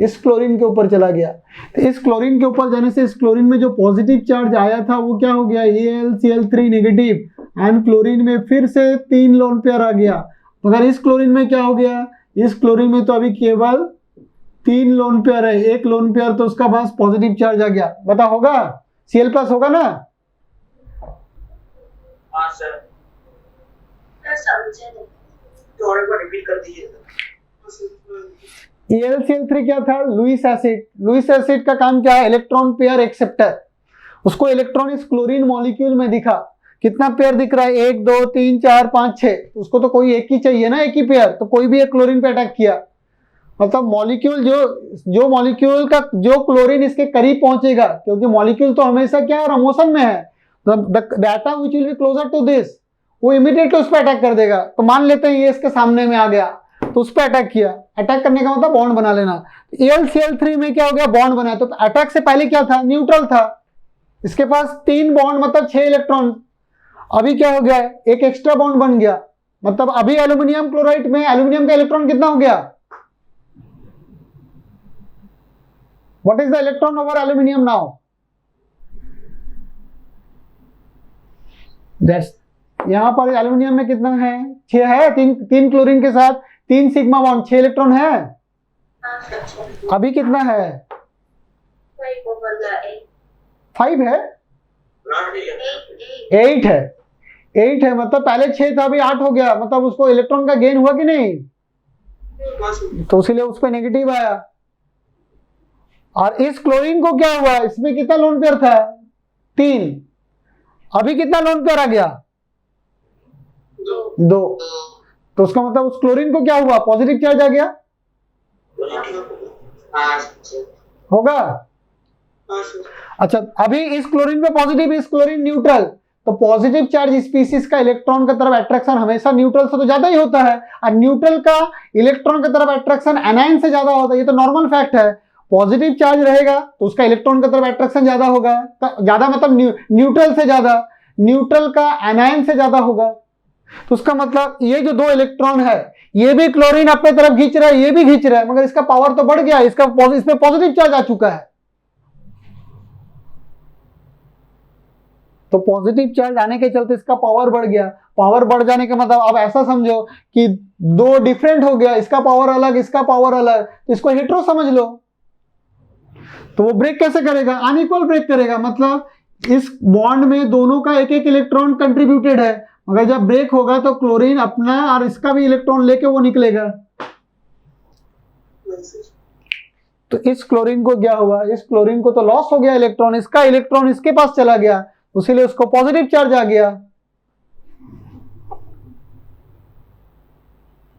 इस क्लोरीन के ऊपर चला गया। तो इस क्लोरीन के ऊपर जाने से इस क्लोरीन में जो पॉजिटिव चार्ज आया था वो क्या हो गया, AlCl3 नेगेटिव, एंड क्लोरीन में फिर से 3 लोन पेयर आ गया। मगर इस क्लोरीन में क्या हो गया, इस क्लोरीन में तो अभी केवल 3 लोन पेयर है, एक लोन पेयर तो उसका पास पॉजिटिव चार्ज आ गया। बता होगा, Cl+ होगा ना? हाँ सर, समझे नहीं। तो और एक बार रिपीट कर दीजिए। AlCl3 क्या था, लुईस एसिड। लुईस एसिड का काम क्या है, इलेक्ट्रॉन पेयर एक्सेप्टर। उसको इलेक्ट्रॉन इस क्लोरीन मॉलिक्यूल में दिखा, कितना पेयर दिख रहा है, 1 2 3 4 5 6, उसको तो कोई एक ही चाहिए ना, एक ही पेयर, तो कोई भी एक क्लोरीन पे अटैक किया, मतलब मॉलिक्यूल जो मॉलिक्यूल का जो क्लोरीन इसके करीब पहुंचेगा, क्योंकि मॉलिक्यूल तो हमेशा क्या है, मोशन में है, data which will be closer to this, वो इमीडिएटली उस पर अटैक कर देगा। तो मान लेते हैं ये इसके सामने में आ गया, तो उस पर अटैक किया। अटैक करने का मतलब बॉन्ड बना लेना। AlCl3 में क्या हो गया, बॉन्ड बना। तो अटैक से पहले क्या था, न्यूट्रल था, इसके पास 3 बॉन्ड मतलब 6 इलेक्ट्रॉन। अभी क्या हो गया, एक एक्स्ट्रा बॉन्ड बन गया, मतलब अभी एल्यूमिनियम क्लोराइड में एल्यूमिनियम का इलेक्ट्रॉन कितना हो गया, what is the electron over aluminium now, यहां पर एल्यूमिनियम में कितना है, 6 है, 3 क्लोरीन के साथ 3 सिग्मा बॉन्ड, 6 इलेक्ट्रॉन है। हाँ सर, अभी कितना है, 5 over the 8, 5 है, 8 8 है, 8 है, मतलब पहले 6 था, अभी 8 हो गया, मतलब उसको इलेक्ट्रॉन का गेन हुआ कि नहीं, तो इसीलिए उस पर नेगेटिव आया। और इस क्लोरीन को क्या हुआ, इसमें कितना लोन पेयर था, 3, अभी कितना लोन पेयर आ गया, 2, तो उसका मतलब उस क्लोरीन को क्या हुआ, पॉजिटिव चार्ज आ गया, होगा। अच्छा, अभी इस क्लोरीन पे पॉजिटिव, इस क्लोरीन न्यूट्रल, तो पॉजिटिव चार्ज स्पीसीज का इलेक्ट्रॉन की तरफ अट्रैक्शन हमेशा न्यूट्रल से तो ज्यादा ही होता है, और न्यूट्रल का इलेक्ट्रॉन की तरफ अट्रैक्शन एनायन से ज्यादा होता है, ये तो नॉर्मल फैक्ट है। पॉजिटिव चार्ज रहेगा तो उसका इलेक्ट्रॉन की तरफ अट्रैक्शन ज्यादा होगा, ज्यादा मतलब न्यूट्रल से ज्यादा, न्यूट्रल का एनायन से ज्यादा होगा। तो उसका मतलब ये जो 2 इलेक्ट्रॉन है, ये भी क्लोरीन अपने तरफ खींच रहा है, ये भी खींच रहा है, मगर इसका पावर तो बढ़ गया, इसका इसमें पॉजिटिव चार्ज आ चुका है। तो पॉजिटिव चार्ज आने के चलते इसका पावर बढ़ गया। पावर बढ़ जाने का मतलब अब ऐसा समझो कि 2 डिफरेंट हो गया, इसका पावर अलग, इसका पावर अलग, तो इसको हेटेरो समझ लो। तो वो ब्रेक कैसे करेगा, अनइक्वल ब्रेक करेगा, मतलब इस बॉन्ड में दोनों का एक एक इलेक्ट्रॉन कंट्रीब्यूटेड है, मगर जब ब्रेक होगा तो क्लोरीन अपना और इसका भी इलेक्ट्रॉन लेके वो निकलेगा। तो इस क्लोरीन को क्या हुआ, इस क्लोरीन को तो लॉस हो गया इलेक्ट्रॉन, इसका इलेक्ट्रॉन इसके पास चला गया, इसीलिए उसको पॉजिटिव चार्ज आ गया।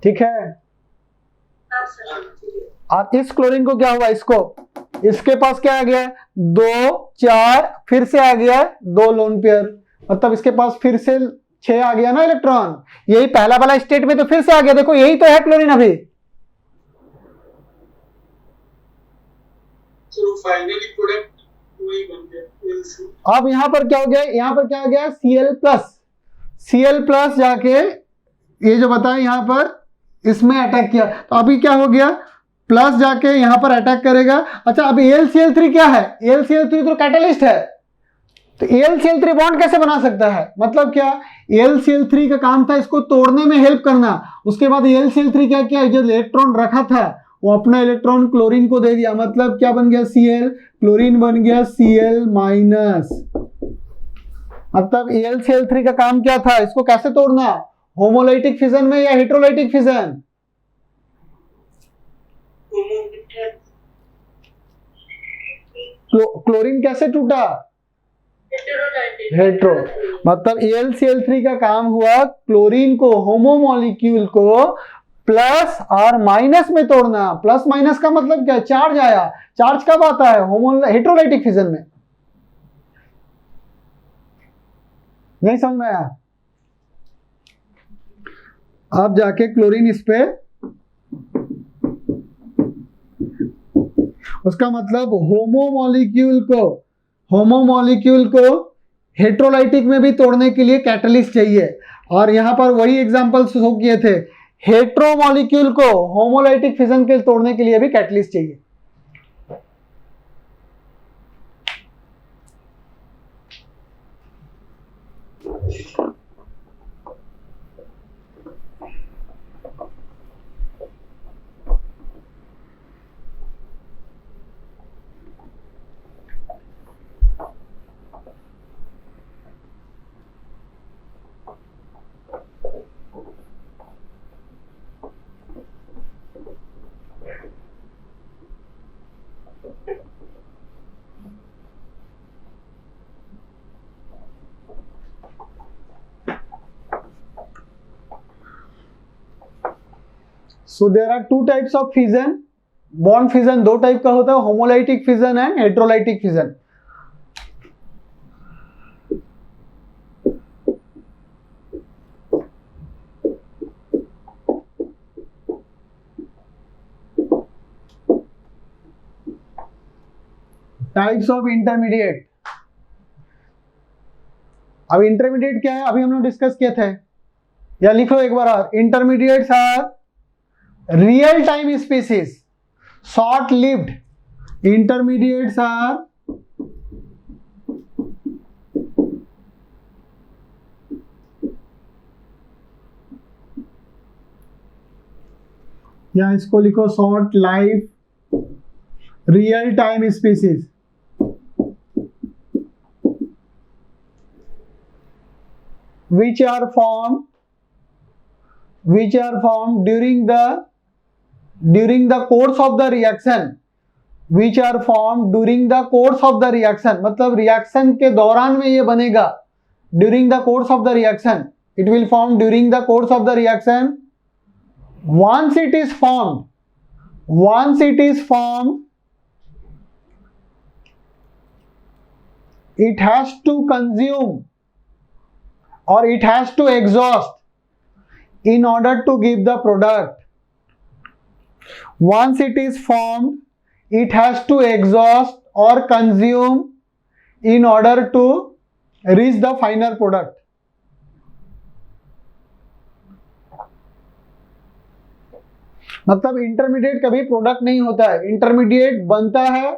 ठीक है। हाँ सर, और इस क्लोरीन को क्या हुआ, इसके पास क्या आ गया, 2 4, फिर से आ गया 2 लोन पेयर, मतलब इसके पास फिर से 6 आ गया ना इलेक्ट्रॉन। यही पहला वाला स्टेट में तो फिर से आ गया, देखो यही तो है क्लोरीन अभी। तो फाइनली प्रोडक्ट वही बन गया। अब यहां पर क्या हो गया, यहां पर क्या आ गया, Cl+ जाके ये जो बताया यहां पर इसमें अटैक किया, तो अभी क्या हो गया, प्लस जाके यहां पर अटैक करेगा। अच्छा, अब AlCl3 क्या है, AlCl3 तो कैटलिस्ट है, तो AlCl3 बॉन्ड कैसे बना सकता है, मतलब क्या, AlCl3 का काम था इसको तोड़ने में हेल्प करना, उसके बाद AlCl3 क्या किया, जो इलेक्ट्रॉन रखा था वो अपना इलेक्ट्रॉन क्लोरीन को दे दिया, मतलब क्या बन गया, Cl, क्लोरीन बन गया Cl-। मतलब AlCl3 का काम क्या था, इसको कैसे तोड़ना, होमोलाइटिक फिजन में या हेटेरोलाइटिक फिजन, क्लोरीन कैसे टूटा, हेटेरो। मतलब AlCl3 का काम हुआ क्लोरीन को, होमो मॉलिक्यूल को प्लस और माइनस में तोड़ना। प्लस माइनस का मतलब क्या, चार्ज आया, चार्ज कब आता है, हेटेरोलाइटिक फिजन में। नहीं समझ में आया, आप जाके क्लोरीन इस पे, उसका मतलब होमो मॉलिक्यूल को हेटेरोलाइटिक में भी तोड़ने के लिए कैटलिस्ट चाहिए, और यहां पर वही एग्जांपल शो किए थे, हेटेरो मॉलिक्यूल को होमोलाइटिक फिजन के तोड़ने के लिए भी कैटलिस्ट चाहिए। So there are two types of fission. Bond fission दो टाइप का होता है, homolytic fission and heterolytic fission. Types of intermediate. अब इंटरमीडिएट क्या है, अभी हम लोग डिस्कस किए थे, या लिखो एक बार और. Intermediates are real time species, short lived. Intermediates are या इसको लिखो short life real time species. which are formed during the course of the reaction, which are formed during the course of the reaction. मतलब reaction के दौरान में ये बनेगा. during the course of the reaction, it will form during the course of the reaction. once it is formed, it has to consume or it has to exhaust in order to give the product. Once it is formed, it has to exhaust or consume in order to reach the final product. मतलब intermediate कभी product नहीं होता है. Intermediate बनता है,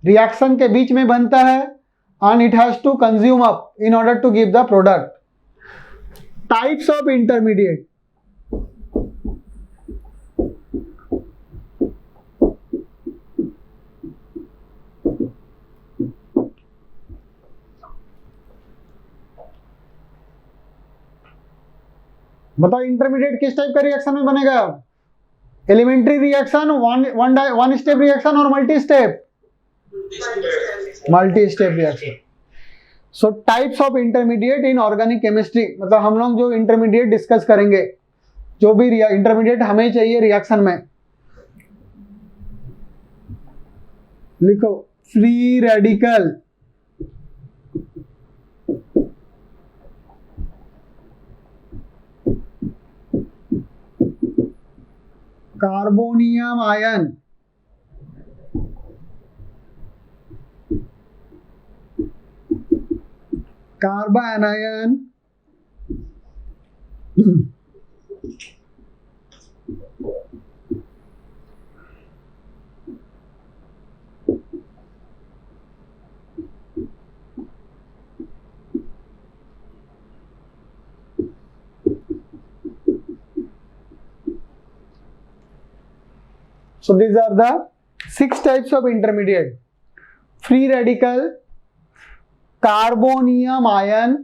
reaction के बीच में बनता है, and it has to consume up in order to give the product. Types of intermediate. बताओ इंटरमीडिएट किस टाइप का रिएक्शन में बनेगा. Elementary reaction, one step reaction और multi step reaction. So types of intermediate in organic chemistry. मतलब हम लोग जो इंटरमीडिएट डिस्कस करेंगे, जो भी इंटरमीडिएट हमें चाहिए रिएक्शन में, लिखो free radical, carbonium ion, carbon ion, so these are the 6 types of intermediate. Free radical, carbonium ion,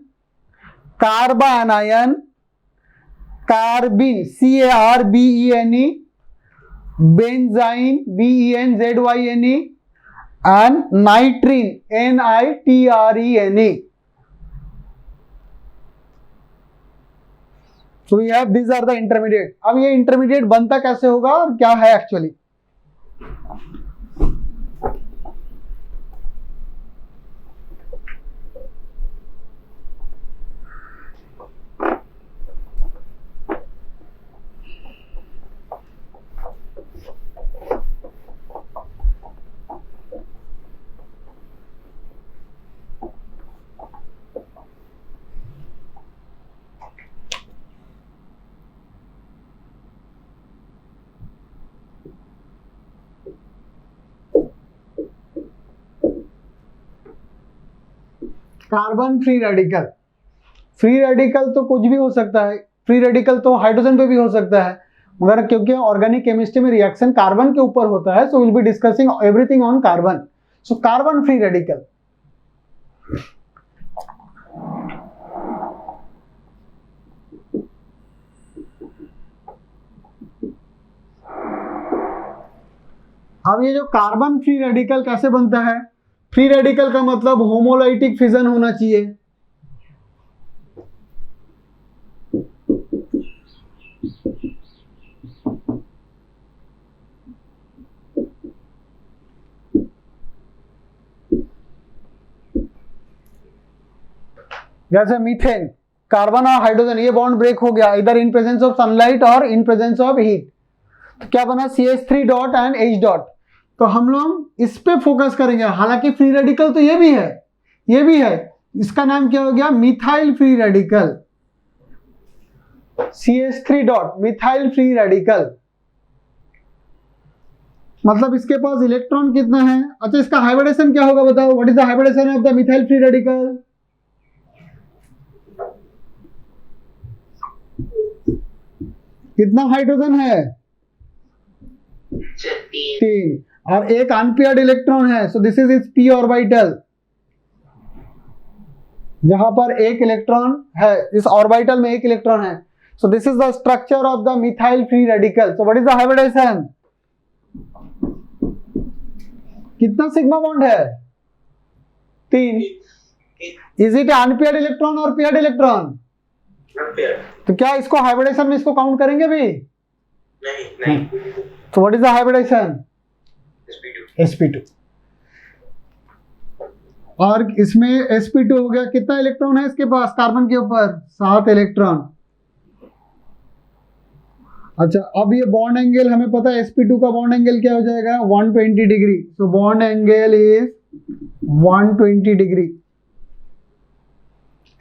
carbon ion, कार्बिन CARBENE, benzene BENZYNE and nitrene NITRENE. So we have these are the intermediate. अब ये intermediate बनता कैसे होगा और क्या है actually. Carbon free radical. Free radical तो कुछ भी हो सकता है. फ्री रेडिकल तो हाइड्रोजन पे भी हो सकता है, मगर क्योंकि ऑर्गेनिक केमिस्ट्री में रिएक्शन कार्बन के ऊपर होता है, so will be discussing everything on carbon. So carbon free radical. अब ये जो कार्बन फ्री रेडिकल कैसे बनता है. फ्री रेडिकल का मतलब होमोलाइटिक फिजन होना चाहिए. जैसे मीथेन, कार्बन और हाइड्रोजन, ये बॉन्ड ब्रेक हो गया इधर इन प्रेजेंस ऑफ सनलाइट और इन प्रेजेंस ऑफ हीट, तो क्या बना CH3 dot and H dot. तो हम लोग इस पे फोकस करेंगे, हालांकि फ्री रेडिकल तो ये भी है, ये भी है, इसका नाम क्या हो गया, methyl free radical, CH3 dot methyl free radical. मतलब इसके पास इलेक्ट्रॉन कितना है। अच्छा, इसका हाइब्रिडेशन क्या होगा बताओ, what is the hybridization of the methyl free radical. कितना हाइड्रोजन है, 3, और एक अनपेयर्ड इलेक्ट्रॉन है, so this is its p orbital, जहां पर एक इलेक्ट्रॉन है, इस ऑर्बिटल में एक इलेक्ट्रॉन है, so this is the structure of the methyl free radical. So what is the hybridization, कितना सिग्मा बॉन्ड है, 3। इज इट अनपेयर्ड इलेक्ट्रॉन और पेयर्ड इलेक्ट्रॉन, तो क्या इसको हाइब्रिडेशन में इसको काउंट करेंगे भी, नहीं। तो what is the hybridisation, sp2। और इसमें sp2 हो गया, कितना इलेक्ट्रॉन है इसके पास कार्बन के ऊपर, 7 इलेक्ट्रॉन। अच्छा, अब ये बॉन्ड एंगल हमें पता है, sp2 का बॉन्ड एंगल क्या हो जाएगा, 120 degree. So bond angle is 120 degree.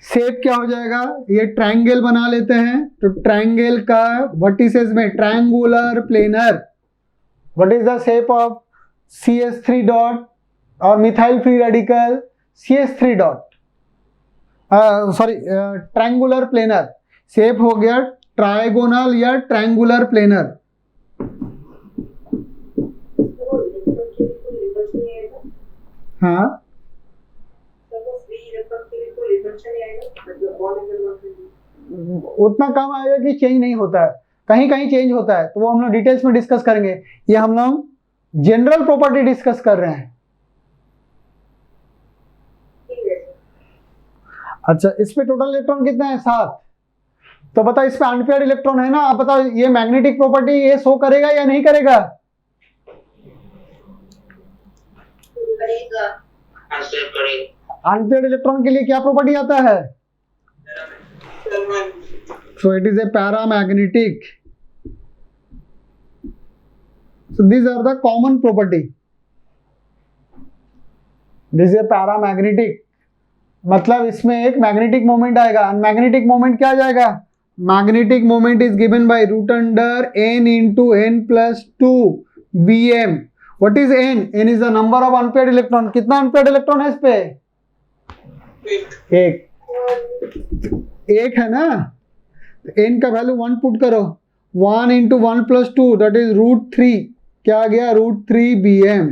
Shape क्या हो जाएगा, ये ट्रायंगल बना लेते हैं, तो ट्रायंगल का वर्टिसेस में triangular planar. What is the shape of CH3 dot और methyl free radical, CH3 dot, sorry triangular planar. Shape हो गया ट्रायगोनल या ट्रायंगुलर प्लेनर। हाँ, उतना कम आएगा कि चेंज नहीं होता है, कहीं कहीं चेंज होता है, तो वो हम लोग डिटेल्स में डिस्कस करेंगे। ये हम लोग जनरल प्रॉपर्टी डिस्कस कर रहे हैं। अच्छा, इस पे टोटल इलेक्ट्रॉन कितना है, 7। तो बताओ इस पे अनपेयर्ड इलेक्ट्रॉन है ना, आप बताओ ये मैग्नेटिक प्रॉपर्टी ये शो करेगा या नहीं करेगा, अनपेयर्ड इलेक्ट्रॉन के लिए क्या प्रॉपर्टी आता है, सो it is A paramagnetic. So these are the common property. This is a paramagnetic, मतलब इसमें एक मैग्नेटिक मोमेंट आएगा। मैग्नेटिक मोमेंट क्या आ जाएगा, magnetic moment is given by root under n into n plus 2 bm। What is n, n is the number of unpaired electron. कितना unpaired electron है इस पे, एक है ना, n का वैल्यू 1 पुट करो, 1 into 1 plus 2 दैट इज √3, क्या आ गया, √3 bm।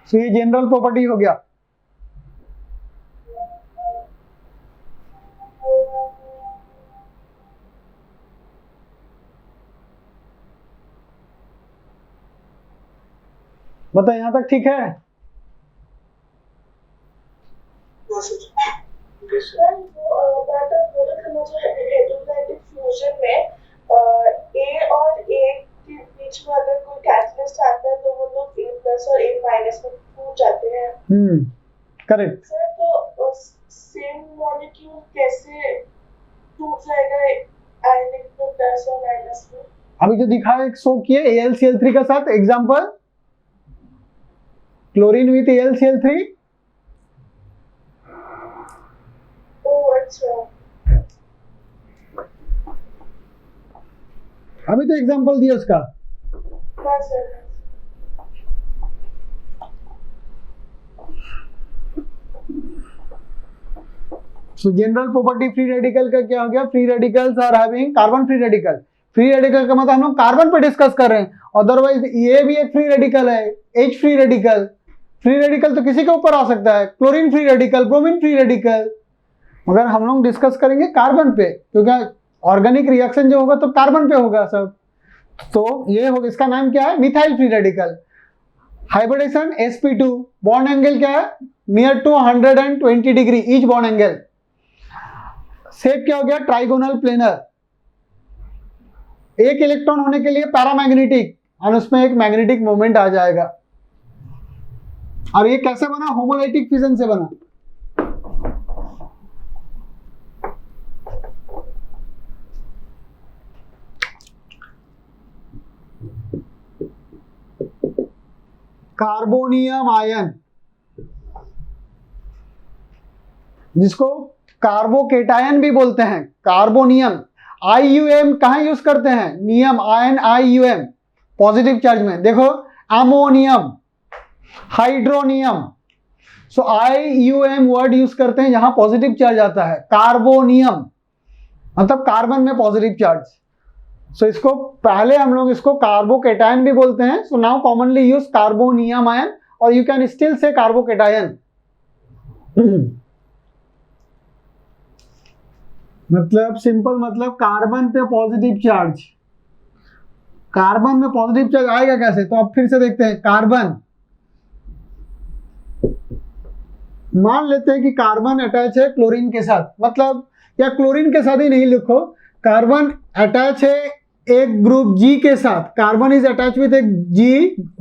सो ये जनरल प्रॉपर्टी हो गया। बताओ यहां तक ठीक है। इलेक्ट्रोमैग्नेटिक फ्यूजन में ए और ए के बीच में अगर कोई कैटलिस्ट आता है तो वो लोग A+ और A- में टूट जाते हैं। करेक्ट सर, तो सेम मॉलिक्यूल कैसे टूट जाएगा आयनिक में प्लस और माइनस में। अभी जो दिखा है शो किए AlCl3 के साथ, एग्जांपल क्लोरीन विथ AlCl3। ओह अच्छा, अभी तो एग्जांपल दिया उसका। हाँ sir. So general property free radical का क्या हो गया, free radicals are having carbon free radical. Free radical का मतलब हम लोग कार्बन पे डिस्कस कर रहे हैं, अदरवाइज ये भी एक फ्री रेडिकल है, H free radical. Free radical तो किसी के ऊपर आ सकता है, chlorine free radical, bromine free radical, मगर हम लोग डिस्कस करेंगे कार्बन पे, क्योंकि ऑर्गेनिक रिएक्शन जो होगा तो कार्बन पे होगा सब। तो ये होगा, इसका नाम क्या है, methyl free radical. Hybridization sp2, bond angle क्या है, near to 120 degree each bond angle. Shape क्या हो गया, ट्राइगोनल प्लेनर। एक इलेक्ट्रॉन होने के लिए पैरामैग्नेटिक, और उसमें एक मैग्नेटिक मोमेंट आ जाएगा। और ये कैसे बना, होमोलाइटिक फिजन से बना। कार्बोनियम आयन, जिसको कार्बोकेटायन भी बोलते हैं, कार्बोनियम। IUM कहाँ यूज करते हैं? नियम, आयन IUM, पॉजिटिव चार्ज में। देखो अमोनियम, हाइड्रोनियम, सो IUM वर्ड यूज करते हैं जहां पॉजिटिव चार्ज आता है। कार्बोनियम मतलब कार्बन में पॉजिटिव चार्ज। सो इसको पहले हम लोग इसको कार्बोकेटायन भी बोलते हैं। So now commonly use carbonium ion, और you can still say carbocation. मतलब सिंपल, मतलब कार्बन पे पॉजिटिव चार्ज। कार्बन में पॉजिटिव चार्ज आएगा कैसे? तो अब फिर से देखते हैं। कार्बन, मान लेते हैं कि कार्बन अटैच है क्लोरीन के साथ, मतलब या क्लोरीन के साथ ही नहीं लिखो, कार्बन अटैच है एक ग्रुप G के साथ। कार्बन इज अटैच विथ एक G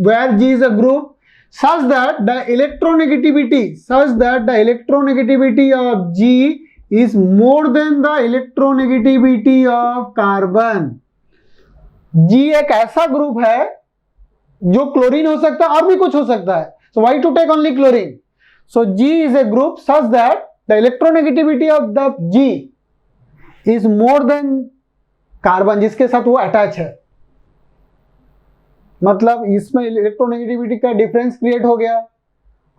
where G is a group such that the electronegativity of G is more than the electronegativity of carbon। G एक ऐसा ग्रुप है जो क्लोरीन हो सकता है और भी कुछ हो सकता है। So why to take only chlorine? So G is a group such that the electronegativity of the G is more than carbon, जिसके साथ वो अटैच है। मतलब इसमें इलेक्ट्रोनेगेटिविटी का डिफरेंस क्रिएट हो गया।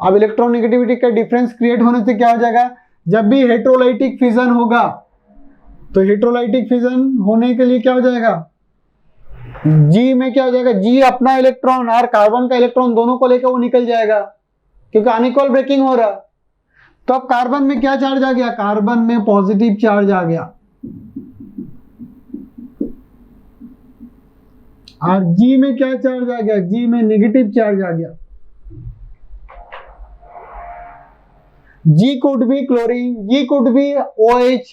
अब इलेक्ट्रोनेगेटिविटी का डिफरेंस क्रिएट होने से क्या हो जाएगा? जब भी हेट्रोलाइटिक फिजन होगा, तो हेट्रोलाइटिक फिजन होने के लिए क्या हो जाएगा? G में क्या हो जाएगा? G अपना इलेक्ट्रॉन और कार्बन का इलेक्ट्रॉन दोनों को लेकर वो निकल जाएगा, क्योंकि अनइक्वल ब्रेकिंग हो रहा। तो अब कार्बन में क्या चार्ज आ गया? कार्बन में पॉजिटिव चार्ज आ गया, और G में क्या चार्ज आ गया? G में नेगेटिव चार्ज आ गया। G could be chlorine, G could be OH,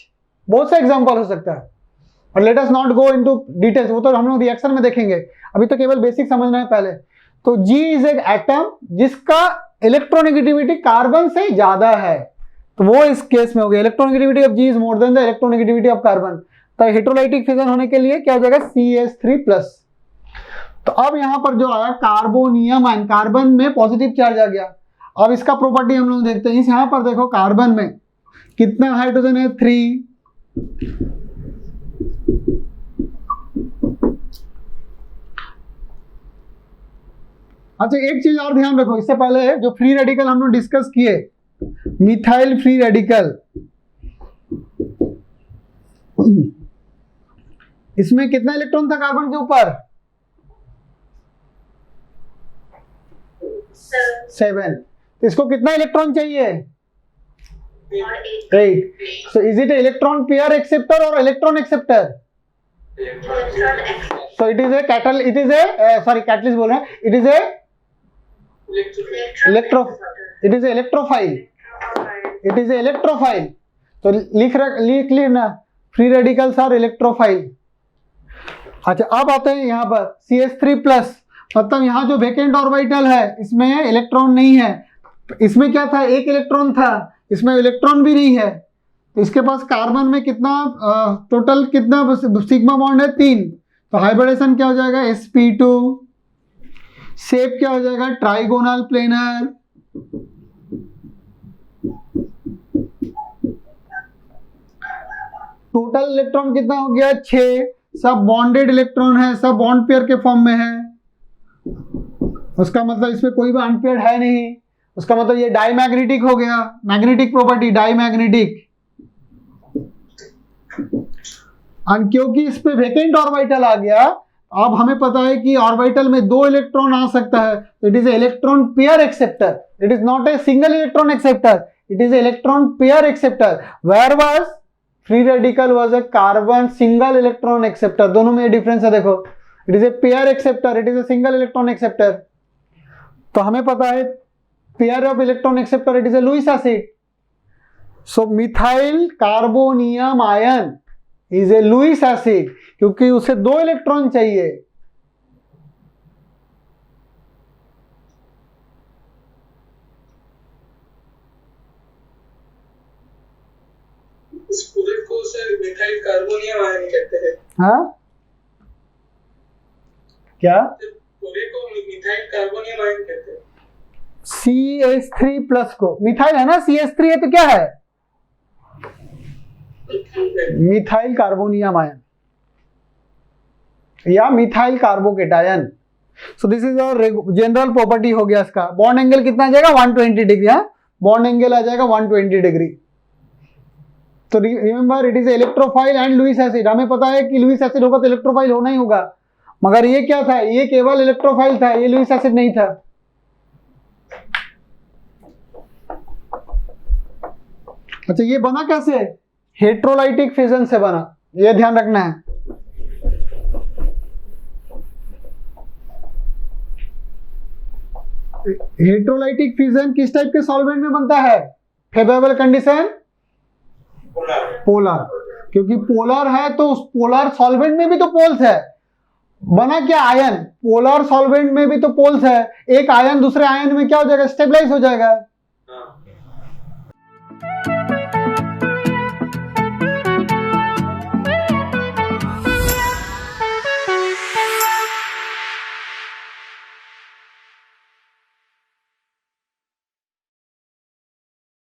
बहुत से एग्जांपल हो सकता है। और let us not go into details, वो तो हम लोग रिएक्शन में देखेंगे, अभी तो केवल बेसिक समझना है पहले। तो G इज एक एटम जिसका इलेक्ट्रोनेगेटिविटी कार्बन से ज्यादा है, तो वो इस केस में हो गया electronegativity of G is more than the electronegativity of carbon. तो हेट्रोलाइटिक फिजन होने के लिए क्या हो जाएगा? CH3+। तो अब यहां पर जो आया कार्बोनियम आयन, कार्बन में पॉजिटिव चार्ज आ गया। अब इसका प्रॉपर्टी हम लोग देखते हैं। इस यहां पर देखो कार्बन में कितना हाइड्रोजन है? 3। अच्छा एक चीज और ध्यान रखो, इससे पहले जो फ्री रेडिकल हम लोग डिस्कस किए, मिथाइल फ्री रेडिकल, इसमें कितना इलेक्ट्रॉन था कार्बन के ऊपर? 7। तो इसको कितना इलेक्ट्रॉन चाहिए? 8। So is it electron pair acceptor और electron acceptor? So it is a कैटल, it is a sorry catalyst बोल रहे हैं, it is a it is electrophile, it is electrophile. तो लिख लेना, फ्री रेडिकल्स आर इलेक्ट्रोफाइल। अच्छा अब आते हैं यहाँ पर CH3+, मतलब यहाँ जो वेकेंट ऑर्बिटल है इसमें इलेक्ट्रॉन नहीं है। इसमें क्या था? एक इलेक्ट्रॉन था, इसमें इलेक्ट्रॉन भी नहीं है। तो इसके पास कार्बन में कितना टोटल कितना सिग्मा बॉन्ड है? 3। तो हाइब्रिडेशन क्या हो जाएगा? sp2। शेप क्या हो जाएगा? Trigonal planar. टोटल इलेक्ट्रॉन कितना हो गया? 6। सब बॉन्डेड इलेक्ट्रॉन है, सब बॉन्ड पेयर के फॉर्म में है। उसका मतलब इसमें कोई भी अनपेयर्ड है नहीं, उसका मतलब ये डाईमैग्नेटिक हो गया। Magnetic property diamagnetic. और क्योंकि इस पे वेकेंट ऑर्बिटल आ गया, अब हमें पता है कि ऑर्बिटल में 2 इलेक्ट्रॉन आ सकता है। It is electron pair acceptor, it is not a single electron acceptor, it is electron pair acceptor. Where was free radical was a carbon single electron acceptor. दोनों में डिफरेंस है, देखो it is a pair acceptor, it is a single electron acceptor. तो हमें पता है pair of electron acceptor, it is a Lewis acid. So methyl carbonium ion is a Lewis acid, क्योंकि उसे 2 इलेक्ट्रॉन चाहिए। इस पूरे को सर मिथाइल कार्बोनियम आयन कहते हैं। हाँ क्या? पूरे को मिथाइल कार्बोनियम आयन कहते हैं। CH3 प्लस को, मिथाइल है ना, CH3 है तो क्या है, मिथाइल कार्बोनियम आयन या methyl carbocation. So this is और जनरल प्रॉपर्टी हो गया इसका। बॉन्ड एंगल कितना आ जाएगा 120 डिग्री, हाँ बॉन्ड एंगल आ जाएगा 120 डिग्री। तो remember it is electrophile and Lewis acid. हमें पता है कि लुईस एसिड होगा तो इलेक्ट्रोफाइल होना ही होगा, मगर ये क्या था, ये केवल इलेक्ट्रोफाइल था, ये लुईस एसिड नहीं था। अच्छा ये बना कैसे, हेट्रोलाइटिक फिजन से बना, ये ध्यान रखना है। हेट्रोलाइटिक फिजन किस टाइप के सॉल्वेंट में बनता है, फेवरेबल कंडीशन पोलर, क्योंकि पोलर है तो उस पोलर सॉल्वेंट में भी तो पोल्स है। बना क्या, आयन, पोलर सॉल्वेंट में भी तो पोल्स है, एक आयन दूसरे आयन में क्या हो जाएगा, स्टेबलाइज हो जाएगा।